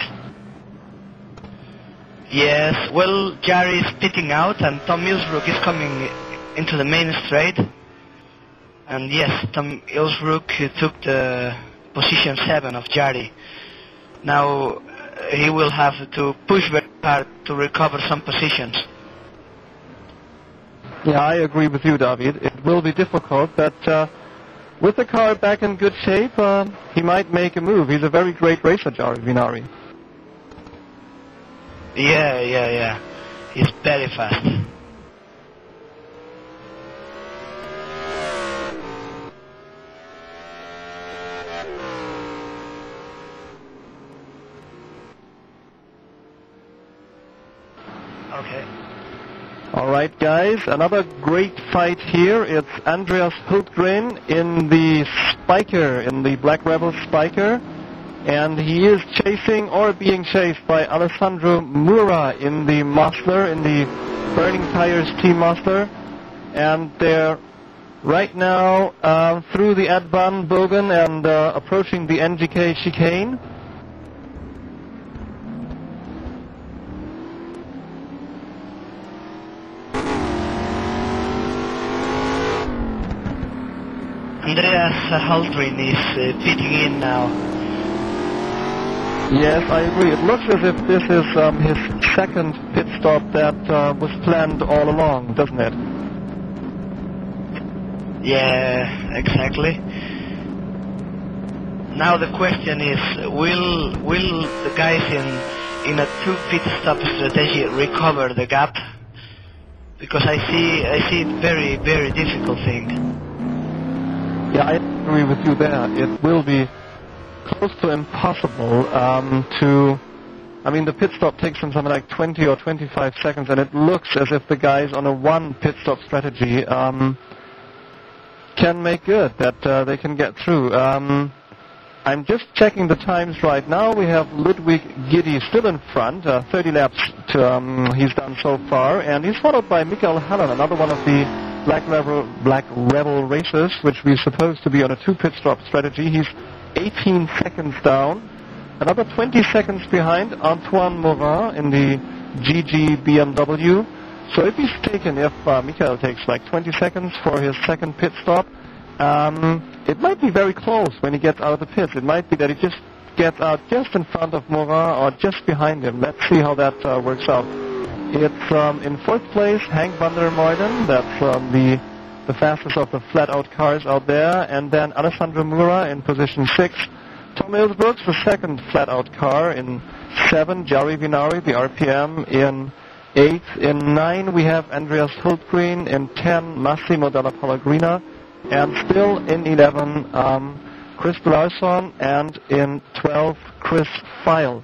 Yes, well, Jari is pitting out, and Tom Ilsbrook is coming into the main straight. And yes, Tom Ilsbrook took the position 7 of Jari. Now he will have to push very hard to recover some positions. Yeah, I agree with you, David. It will be difficult, but with the car back in good shape, he might make a move. He's a very great racer, Jari Vinari. Yeah. He's very fast. Okay. All right, guys, another great fight here. It's Andreas Hultgren in the Spiker, in the Black Rebel Spiker. And he is chasing or being chased by Alessandro Mura in the Mosler, in the Burning Tires Team Mosler. And they're right now through the Adban Bogen and approaching the NGK chicane. Andreas Hultgren is pitting in now. Yes, I agree. It looks as if this is his second pit stop that was planned all along, doesn't it? Yeah, exactly. Now the question is, will the guys in a 2 pit stop strategy recover the gap? Because I see it very, very difficult thing. Yeah, I agree with you there. It will be close to impossible to... I mean, the pit stop takes them something like 20 or 25 seconds, and it looks as if the guys on a 1 pit stop strategy can make good, that they can get through. I'm just checking the times right now. We have Ludwig Giddy still in front, 30 laps he's done so far, and he's followed by Mikael Hallen, another one of the Black Rebel racers, which we're supposed to be on a 2 pit stop strategy. He's 18 seconds down. Another 20 seconds behind Antoine Morin in the GG BMW. So if he's taken, if Mikael takes like 20 seconds for his second pit stop, it might be very close when he gets out of the pits. It might be that he just gets out just in front of Morin or just behind him. Let's see how that works out. It's in fourth place, Hank van der Muyden. That's the fastest of the flat-out cars out there. And then Alessandro Mura in position 6. Tom Ilsbrooks, the second flat-out car in 7. Jari Vinari, the RPM, in 8. In 9, we have Andreas Hultgreen. In 10, Massimo Della Pellegrina. And still in 11, Chris Larsson. And in 12, Chris Feil.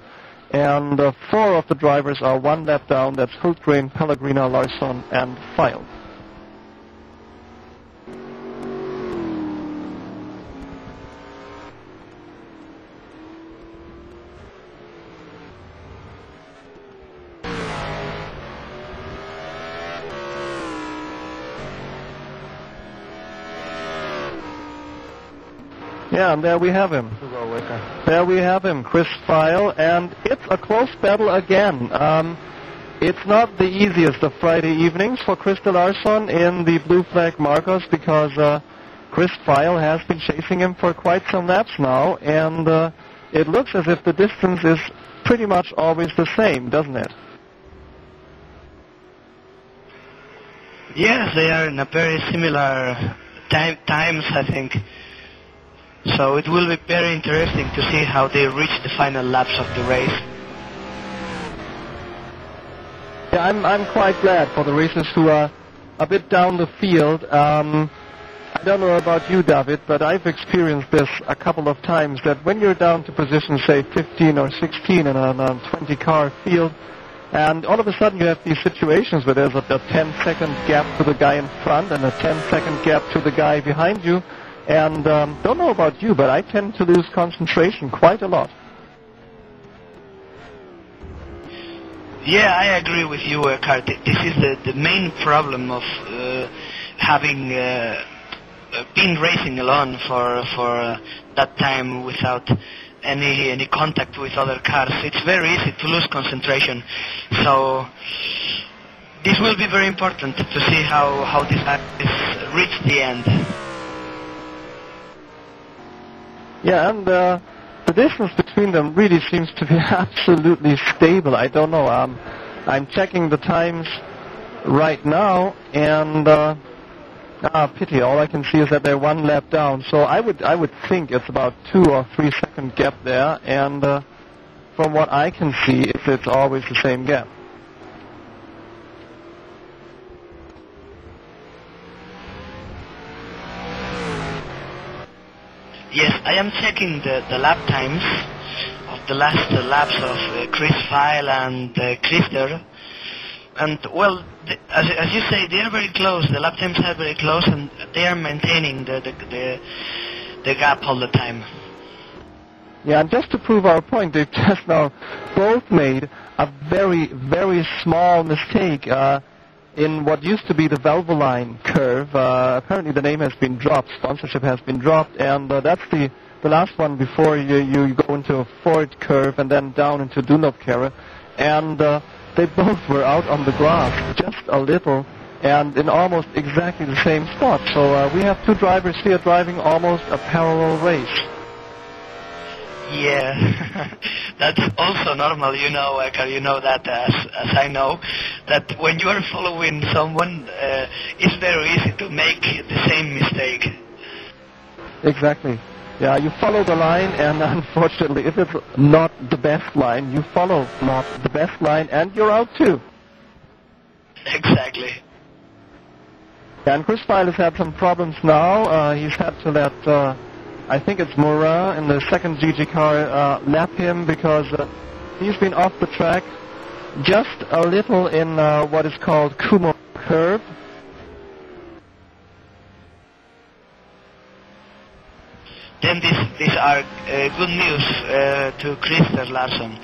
And 4 of the drivers are 1 lap down. That's Hultgreen, Pellegrina, Larsson, and Feil. Yeah, and there we have him. There we have him, Chris Feil, and it's a close battle again. It's not the easiest of Friday evenings for Chris Larsson in the blue flag Marcos because Chris Feil has been chasing him for quite some laps now, and it looks as if the distance is pretty much always the same, doesn't it? Yes, they are in a very similar times, I think. So it will be very interesting to see how they reach the final laps of the race. Yeah, I'm quite glad for the racers who are a bit down the field. I don't know about you, David, but I've experienced this a couple of times, that when you're down to position, say, 15 or 16 in a 20-car field, and all of a sudden you have these situations where there's a 10-second gap to the guy in front and a 10-second gap to the guy behind you. And don't know about you, but I tend to lose concentration quite a lot. Yeah, I agree with you, Kurt. This is the main problem of having been racing alone for that time without any contact with other cars. It's very easy to lose concentration. So this will be very important to see how this is reach the end. Yeah, and the distance between them really seems to be absolutely stable. I don't know. I'm checking the times right now, and pity. All I can see is that they're 1 lap down. So I would think it's about 2 or 3 second gap there, and from what I can see, it's always the same gap. Yes, I am checking the lap times of the last laps of Chris Feil and Christer. And, well, as you say, they are very close. The lap times are very close, and they are maintaining the gap all the time. Yeah, and just to prove our point, they've just now both made a very, very small mistake in what used to be the Valvoline curve. Apparently the name has been dropped, sponsorship has been dropped, and that's the last one before you go into a Ford curve and then down into Dunlopkere. And they both were out on the grass just a little and in almost exactly the same spot. So we have 2 drivers here driving almost a parallel race. Yeah, that's also normal, you know, Eka, you know that as I know, that when you are following someone, it's very easy to make the same mistake. Exactly. Yeah, you follow the line, and unfortunately, if it's not the best line, you follow not the best line, and you're out too. Exactly. And Chris Feil has had some problems now. He's had to let... I think it's Morin in the second GG car lap him because he's been off the track just a little in what is called Kumo curve. Then these are good news to Christer Larsson,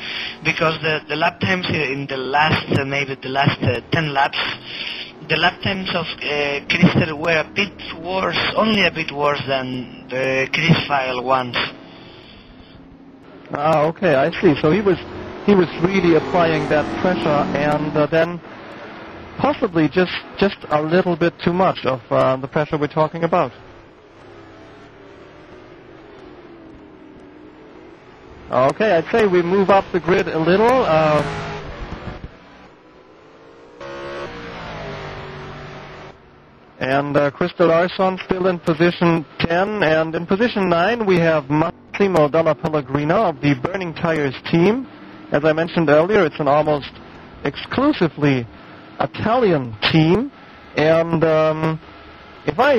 because the lap times in the last maybe the last 10 laps, the lap times of Christer were a bit worse, only a bit worse than the Chris Feil ones. Ah, okay, I see. So he was really applying that pressure, and then possibly just a little bit too much of the pressure we're talking about. Okay, I'd say we move up the grid a little. And Crystal Larson still in position 10. And in position 9, we have Massimo Dalla Pellegrino of the Burning Tires team. As I mentioned earlier, it's an almost exclusively Italian team. And if I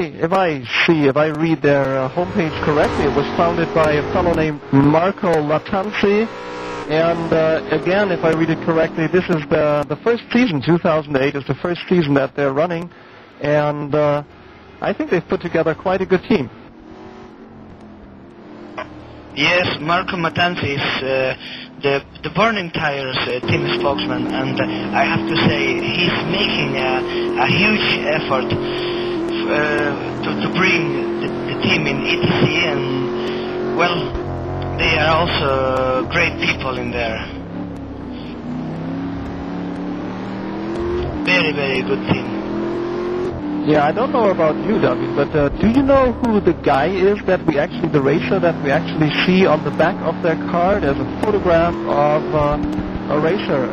read their homepage correctly, it was founded by a fellow named Marco Latanzi. And again, if I read it correctly, this is the first season, 2008 is the first season that they're running. And I think they've put together quite a good team. Yes, Marco Matanzi is the Burning Tires team spokesman, and I have to say he's making a huge effort to bring the team in ETC, and well, they are also great people in there. Very, very good team. Yeah, I don't know about you, David, but do you know who the guy is the racer that we actually see on the back of their car? There's a photograph of a racer.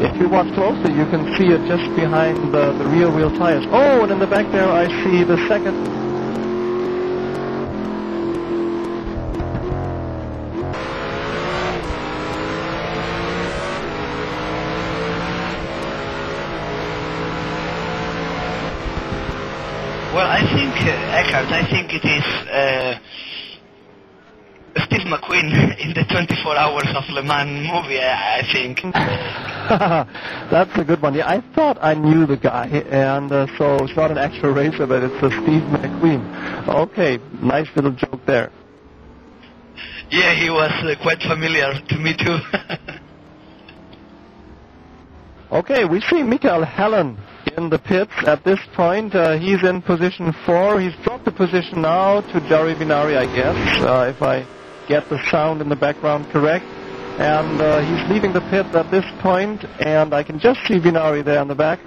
If you watch closely, you can see it just behind the rear wheel tires. Oh, and in the back there I see the second. Well, I think, Eckhart, I think it is Steve McQueen in the 24 Hours of Le Mans movie, I think. That's a good one. Yeah, I thought I knew the guy, and so it's not an actual racer, but it's Steve McQueen. Okay, nice little joke there. Yeah, he was quite familiar to me too. Okay, we see Michael Hellen in the pits at this point. He's in position 4. He's dropped a position now to Jerry Vinari, I guess, if I get the sound in the background correct. And he's leaving the pit at this point, and I can just see Vinari there in the back.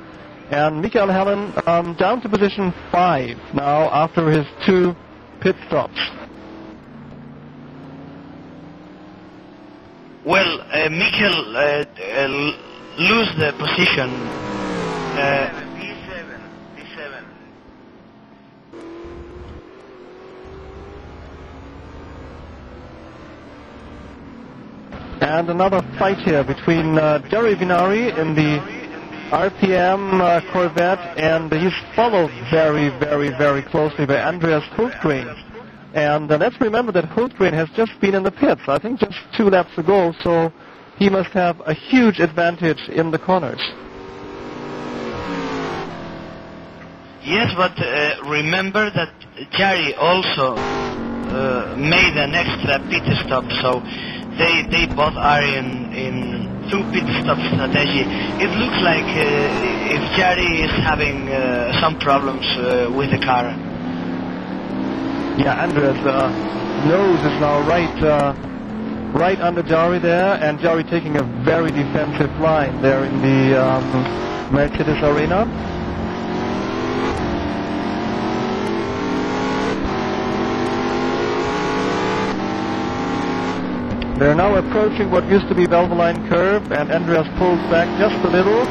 And Michael Hellen down to position 5 now after his 2 pit stops. Well, Michael lose the position. B7. And another fight here between Jerry Vinari in the RPM Corvette, and he's followed very, very, very closely by Andreas Hultgren. And let's remember that Hultgren has just been in the pits, I think just 2 laps ago, so he must have a huge advantage in the corners. Yes, but remember that Jerry also made an extra pit stop, so they both are in 2 pit stop strategy. It looks like if Jerry is having some problems with the car. Yeah, Andreas' nose is now right under Jerry there, and Jerry taking a very defensive line there in the Mercedes arena. They're now approaching what used to be Valvoline Curve, and Andreas pulls back just a little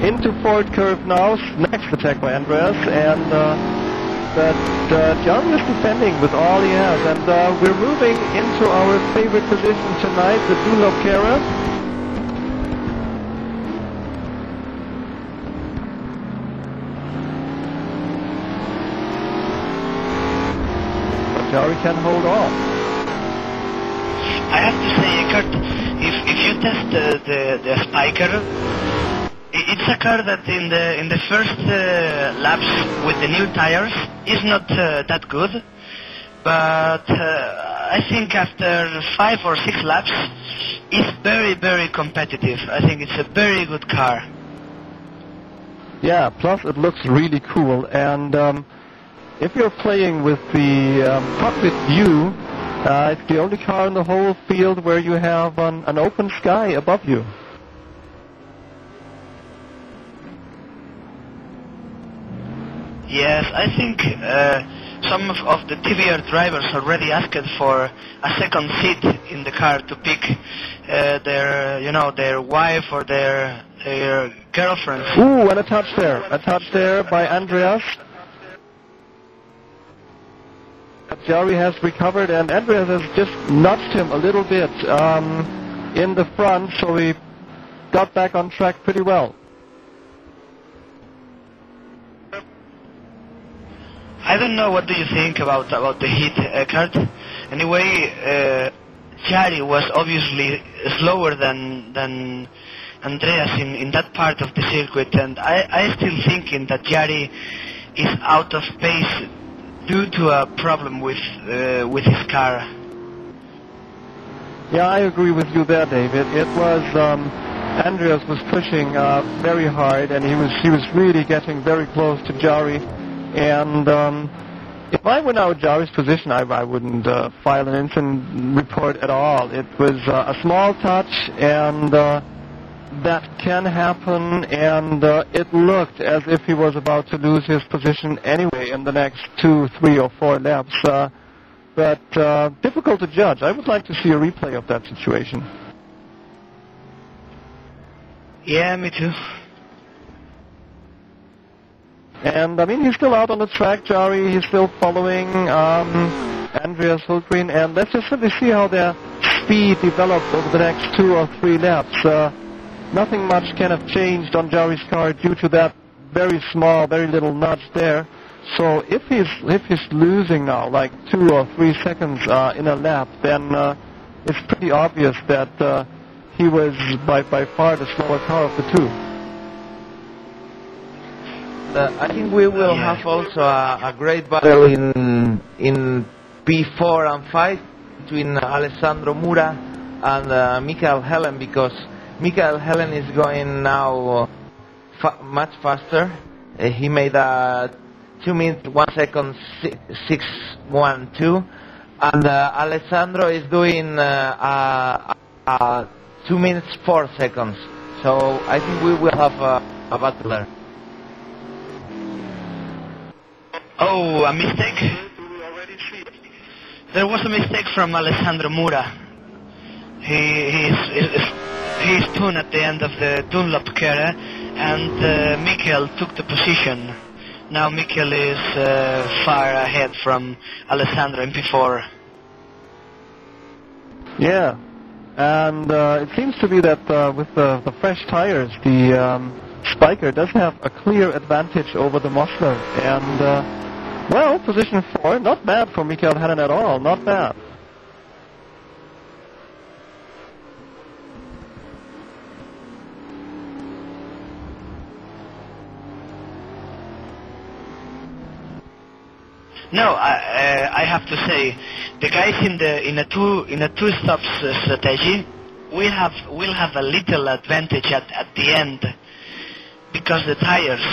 into Ford Curve now. Next attack by Andreas, and Jerry is defending with all he has, and we're moving into our favorite position tonight, the Duno Kera. But Jerry can hold on. I have to say, Kurt, if you test the Spiker, it's a car that in the first laps with the new tires is not that good, but I think after 5 or 6 laps, it's very, very competitive. I think it's a very good car. Yeah, plus it looks really cool, and if you're playing with the cockpit view, it's the only car in the whole field where you have an open sky above you. Yes, I think some of the TVR drivers already asked for a second seat in the car to pick their wife or their girlfriend. Ooh, and a touch there by Andreas. Jari has recovered, and Andreas has just nudged him a little bit in the front, so he got back on track pretty well. I don't know, what do you think about the hit, Eckhart? Anyway, Jari was obviously slower than Andreas in that part of the circuit, and I still thinking that Jari is out of pace due to a problem with his car. Yeah, I agree with you there, David. It was Andreas was pushing very hard, and he was really getting very close to Jari. And if I were now in Jari's position, I wouldn't file an incident report at all. It was a small touch, and that can happen, and it looked as if he was about to lose his position anyway in the next 2, 3, or 4 laps. But difficult to judge. I would like to see a replay of that situation. Yeah, me too. And I mean, he's still out on the track, Jari. He's still following Andreas Hultgren, and let's just simply see how their speed develops over the next 2 or 3 laps. Nothing much can have changed on Jari's car due to that very small, very little nudge there. So if he's losing now like 2 or 3 seconds in a lap, then it's pretty obvious that he was by far the slower car of the two. I think we will have also a great battle in P4 and 5 between Alessandro Mura and Michael Helen, because Michael Helen is going now much faster. He made a 2 minutes 1 second 6:12, and Alessandro is doing 2 minutes 4 seconds. So I think we will have a battle there. Oh, a mistake? There was a mistake from Alessandro Mura. He's tuned at the end of the Dunlop car, and Michael took the position. Now Michael is far ahead from Alessandro in P4. Yeah, and it seems to be that with the fresh tires, the Spiker does have a clear advantage over the Mosler, and well, position 4, not bad for Michael Helen at all, not bad. No, I have to say, the guys in a two stops strategy will have a little advantage at the end, because the tires,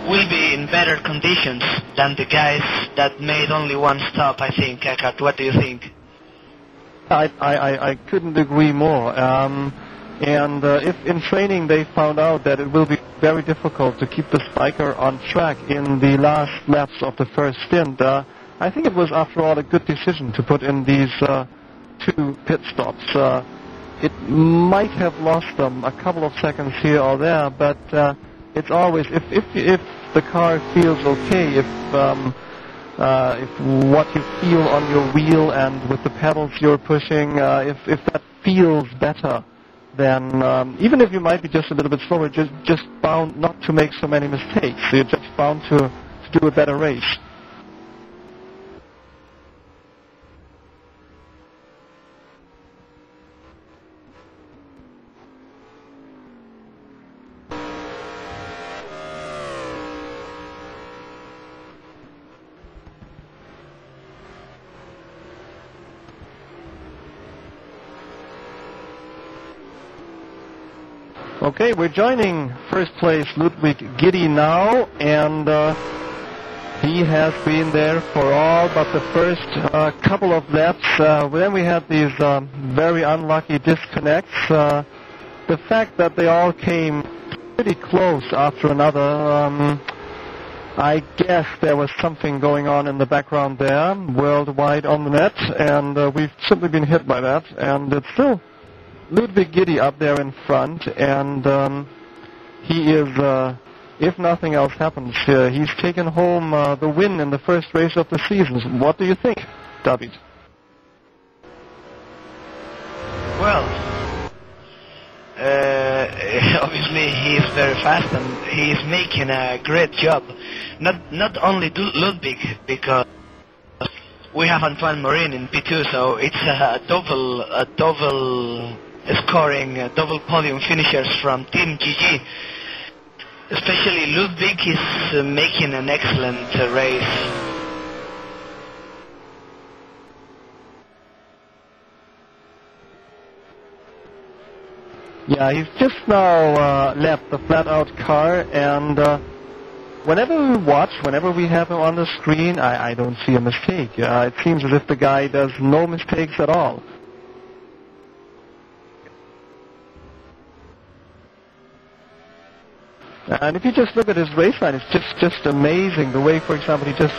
will be in better conditions than the guys that made only 1 stop, I think. Eckhart, what do you think? I couldn't agree more. And if in training they found out that it will be very difficult to keep the Spiker on track in the last laps of the first stint, I think it was, after all, a good decision to put in these 2 pit stops. It might have lost them a couple of seconds here or there, but it's always, if the car feels okay, if what you feel on your wheel and with the pedals you're pushing, if that feels better, then even if you might be just a little bit slower, just bound not to make so many mistakes. So you're just bound to do a better race. Okay, we're joining first place Ludwig Giddy now, and he has been there for all but the first couple of laps. Then we had these very unlucky disconnects. The fact that they all came pretty close after another I guess there was something going on in the background there, worldwide on the net, and we've simply been hit by that. And it's still Ludwig Giddy up there in front, and he is, if nothing else happens, he's taken home the win in the first race of the season. What do you think, David? Well, obviously he is very fast and he is making a great job. Not only Ludwig, because we have Antoine Morin in P2, so it's a double scoring, double podium finishers from Team GG. Especially Ludwig is making an excellent race. Yeah, he's just now left the FlatOut car, and whenever we watch, whenever we have him on the screen, I don't see a mistake. It seems as if the guy does no mistakes at all. And if you just look at his race line, it's just amazing. The way, for example, he just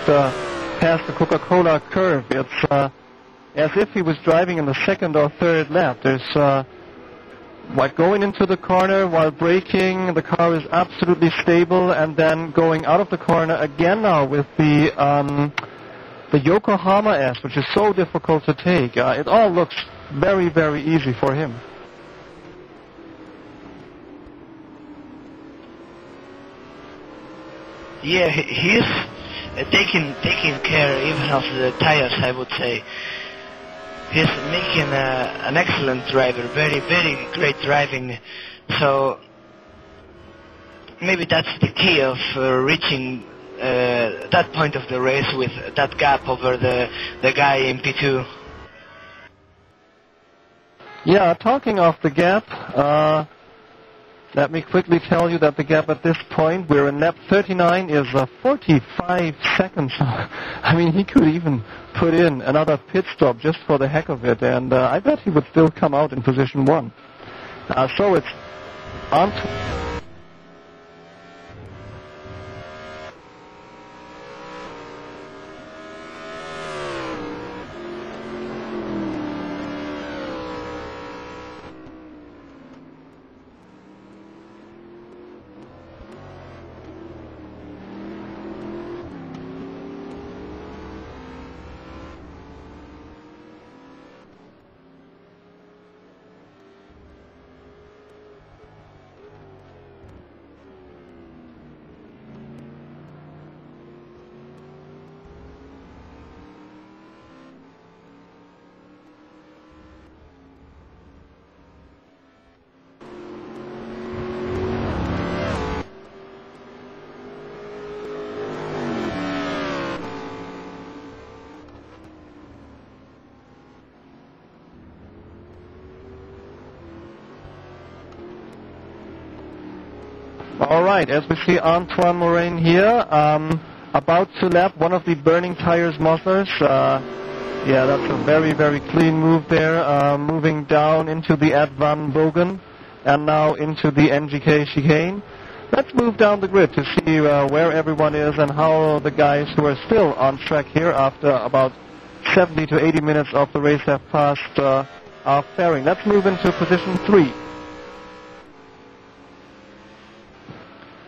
passed the Coca-Cola curve. It's as if he was driving in the second or third lap. There's while going into the corner, while braking, the car is absolutely stable, and then going out of the corner again now with the Yokohama S, which is so difficult to take. It all looks very, very easy for him. Yeah, he's taking care even of the tires, I would say. He's making an excellent driver, very, very great driving. So maybe that's the key of reaching that point of the race with that gap over the guy in P2. Yeah, talking of the gap, let me quickly tell you that the gap at this point, we're in lap 39, is 45 seconds. I mean, he could even put in another pit stop just for the heck of it, and I bet he would still come out in position 1. So it's on to... All right, as we see Antoine Morin here, about to lap one of the burning tires mufflers. Yeah, that's a very, very clean move there, moving down into the Ad Van Bogen and now into the NGK chicane. Let's move down the grid to see where everyone is and how the guys who are still on track here after about 70 to 80 minutes of the race have passed are faring. Let's move into position 3.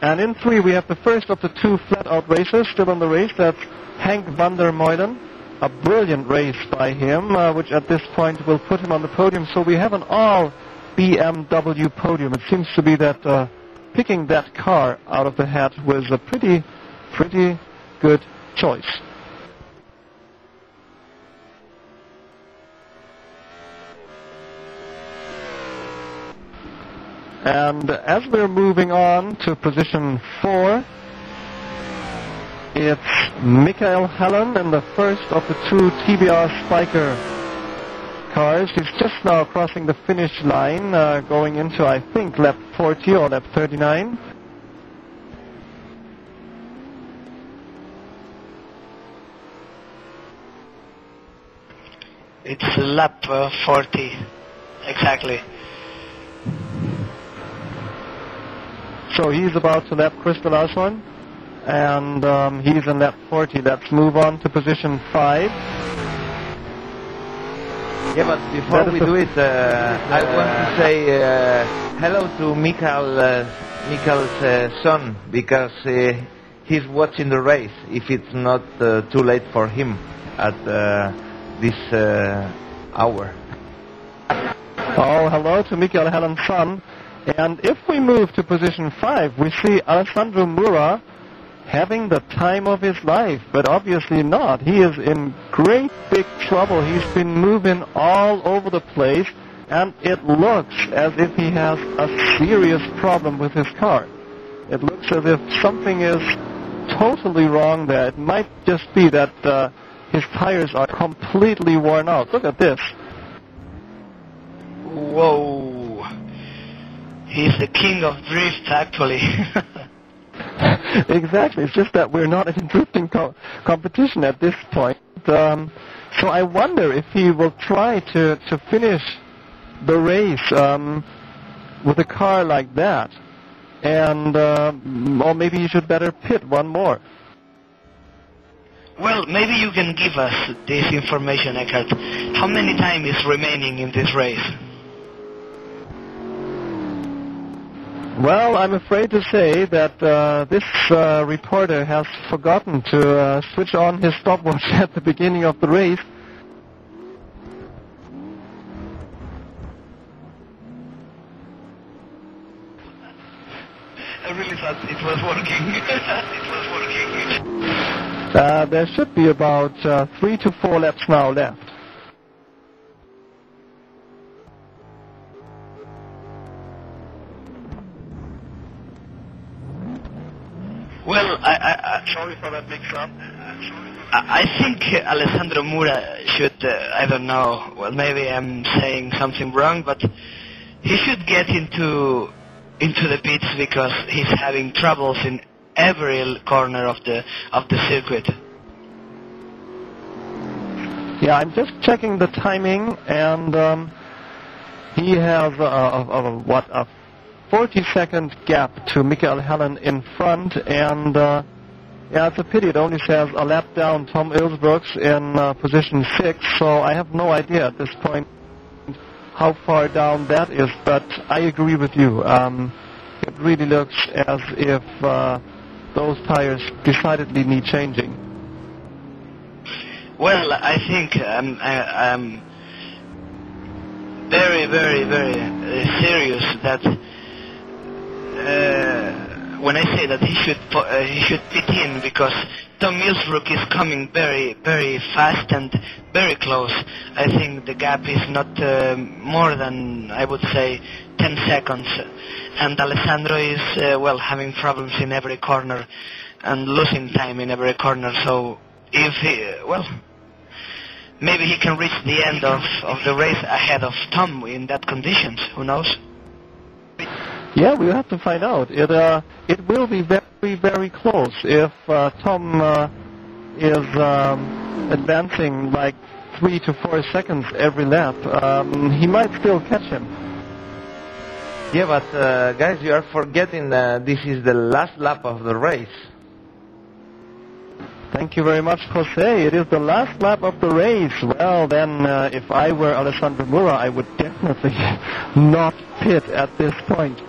And in 3, we have the first of the 2 FlatOut racers still on the race. That's Henk van der Meulen. A brilliant race by him, which at this point will put him on the podium. So we have an all BMW podium. It seems to be that picking that car out of the hat was a pretty good choice. And as we're moving on to position 4, it's Michael Hallen in the first of the 2 TBR Spiker cars. He's just now crossing the finish line, going into, I think, lap 40 or lap 39. It's lap 40, exactly. So he's about to lap Crystal Osborne. and he's in lap 40. Let's move on to position 5. Yeah, but before we do it, I want to say hello to Mikael's son, because he's watching the race, if it's not too late for him at this hour. Oh, hello to Mikael Hellen's son. And if we move to position 5, we see Alessandro Mura having the time of his life, but obviously not. He is in great big trouble. He's been moving all over the place, and it looks as if he has a serious problem with his car. It looks as if something is totally wrong there. It might just be that his tires are completely worn out. Look at this. Whoa. He's the king of drift, actually. Exactly. It's just that we're not in drifting competition at this point. So I wonder if he will try to finish the race with a car like that. And or maybe he should better pit one more. Well, maybe you can give us this information, Eckhart. How many time is remaining in this race? Well, I'm afraid to say that this reporter has forgotten to switch on his stopwatch at the beginning of the race. I really thought it was working. It was working. There should be about 3 to 4 laps now left. Well, sorry for that mix-up. I think Alessandro Mura should, I don't know, well, maybe I'm saying something wrong, but he should get into the pits, because he's having troubles in every corner of the circuit. Yeah, I'm just checking the timing, and he has a 40-second gap to Mikael Hellen in front, and yeah, it's a pity. It only says a lap down Tom Ilsbrooks in position 6, so I have no idea at this point how far down that is, but I agree with you. It really looks as if those tires decidedly need changing. Well, I think I'm very, very, very serious that when I say that he should pit in, because Tom Ilsbrook is coming very, very fast and very close. I think the gap is not more than, I would say, 10 seconds. And Alessandro is, well, having problems in every corner and losing time in every corner. So if he, well, maybe he can reach the end of the race ahead of Tom in that conditions. Who knows? Yeah, we'll have to find out. It will be very, very close. If Tom is advancing like 3 to 4 seconds every lap, he might still catch him. Yeah, but guys, you are forgetting this is the last lap of the race. Thank you very much, Jose. It is the last lap of the race. Well, then, if I were Alessandro Mura, I would definitely not pit at this point.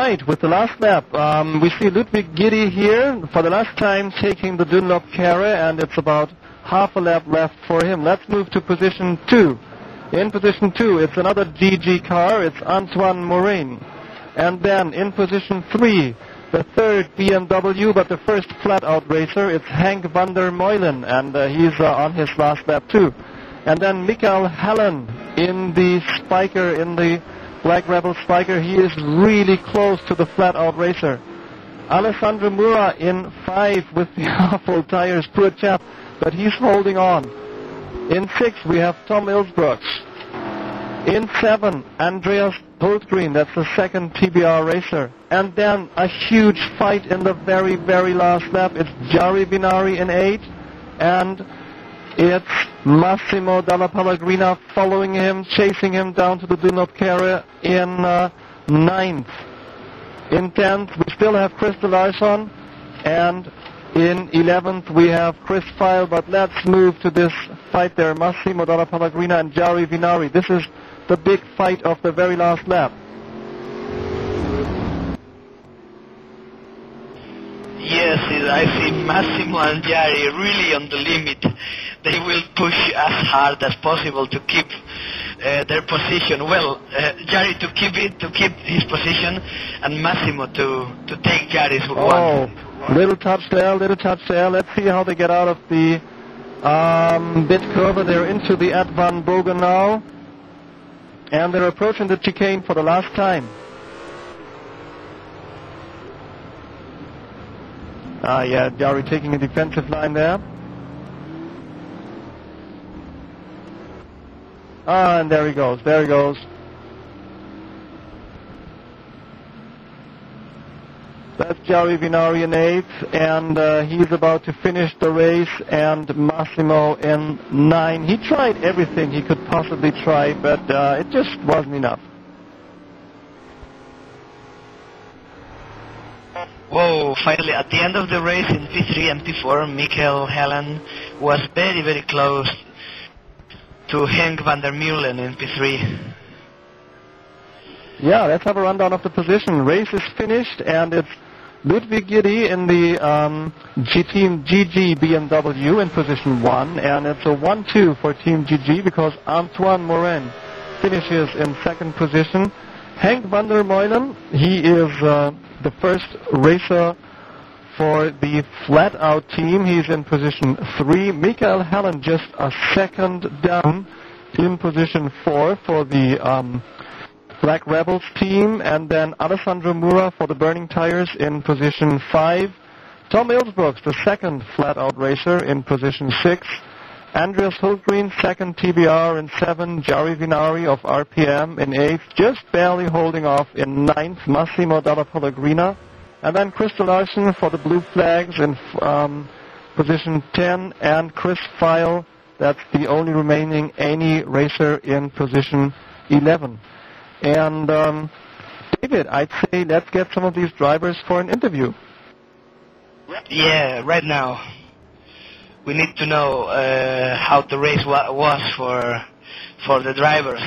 Right, with the last lap, we see Ludwig Giddy here for the last time taking the Dunlop carry, and it's about half a lap left for him. Let's move to position 2. In position 2, it's another GG car, it's Antoine Morin. And then in position 3, the third BMW, but the first flat-out racer, it's Henk van der Meulen, and he's on his last lap too. And then Michael Hallen in the Spiker, in the Black Rebel Spiker, he is really close to the flat-out racer. Alessandro Mura in 5 with the awful tires, poor chap, but he's holding on. In 6 we have Tom Ilsbrooks. In 7, Andreas Hultgreen, that's the second TBR racer. And then a huge fight in the very, very last lap. It's Jari Vinari in 8, and it's Massimo Dalla Pellegrina following him, chasing him down to the Dunlop carrier in 9th. In 10th, we still have Christer Larsson, and in 11th, we have Chris File, but let's move to this fight there, Massimo Dalla Pellegrina and Jari Vinari. This is the big fight of the very last lap. Yes, I see Massimo and Jari really on the limit. They will push as hard as possible to keep their position. Well, Jari to keep his position, and Massimo to take Jari's one. Little touch there, little touch there. Let's see how they get out of the bit curve. They're into the Ad Van Bogen now, and they're approaching the chicane for the last time. Yeah, Jari taking a defensive line there. And there he goes, there he goes. That's Jari Vinari in 8th, and he's about to finish the race, and Massimo in 9. He tried everything he could possibly try, but it just wasn't enough. Whoa, finally at the end of the race in P3 and P4, Michael Helen was very, very close to Henk van der Meulen in P3. Yeah, let's have a rundown of the position. Race is finished, and it's Ludwig Giddy in the Team GG BMW in position 1, and it's a 1-2 for Team GG because Antoine Morin finishes in 2nd position. Henk van der Meulen, he is the first racer for the FlatOut team. He's in position 3. Michael Hallen just a second down in position 4 for the Black Rebels team, and then Alessandro Mura for the Burning Tires in position 5. Tom Ilsbrooks, the second flat-out racer, in position 6. Andreas Hultgreen, second TBR in 7. Jari Vinari of RPM in 8th, just barely holding off in 9th. Massimo Dalla Pellegrina. And then Christer Larsson for the Blue Flags in position 10. And Chris File, that's the only remaining any racer in position 11. And David, I'd say let's get some of these drivers for an interview. Yeah, right now. We need to know how the race was for the drivers.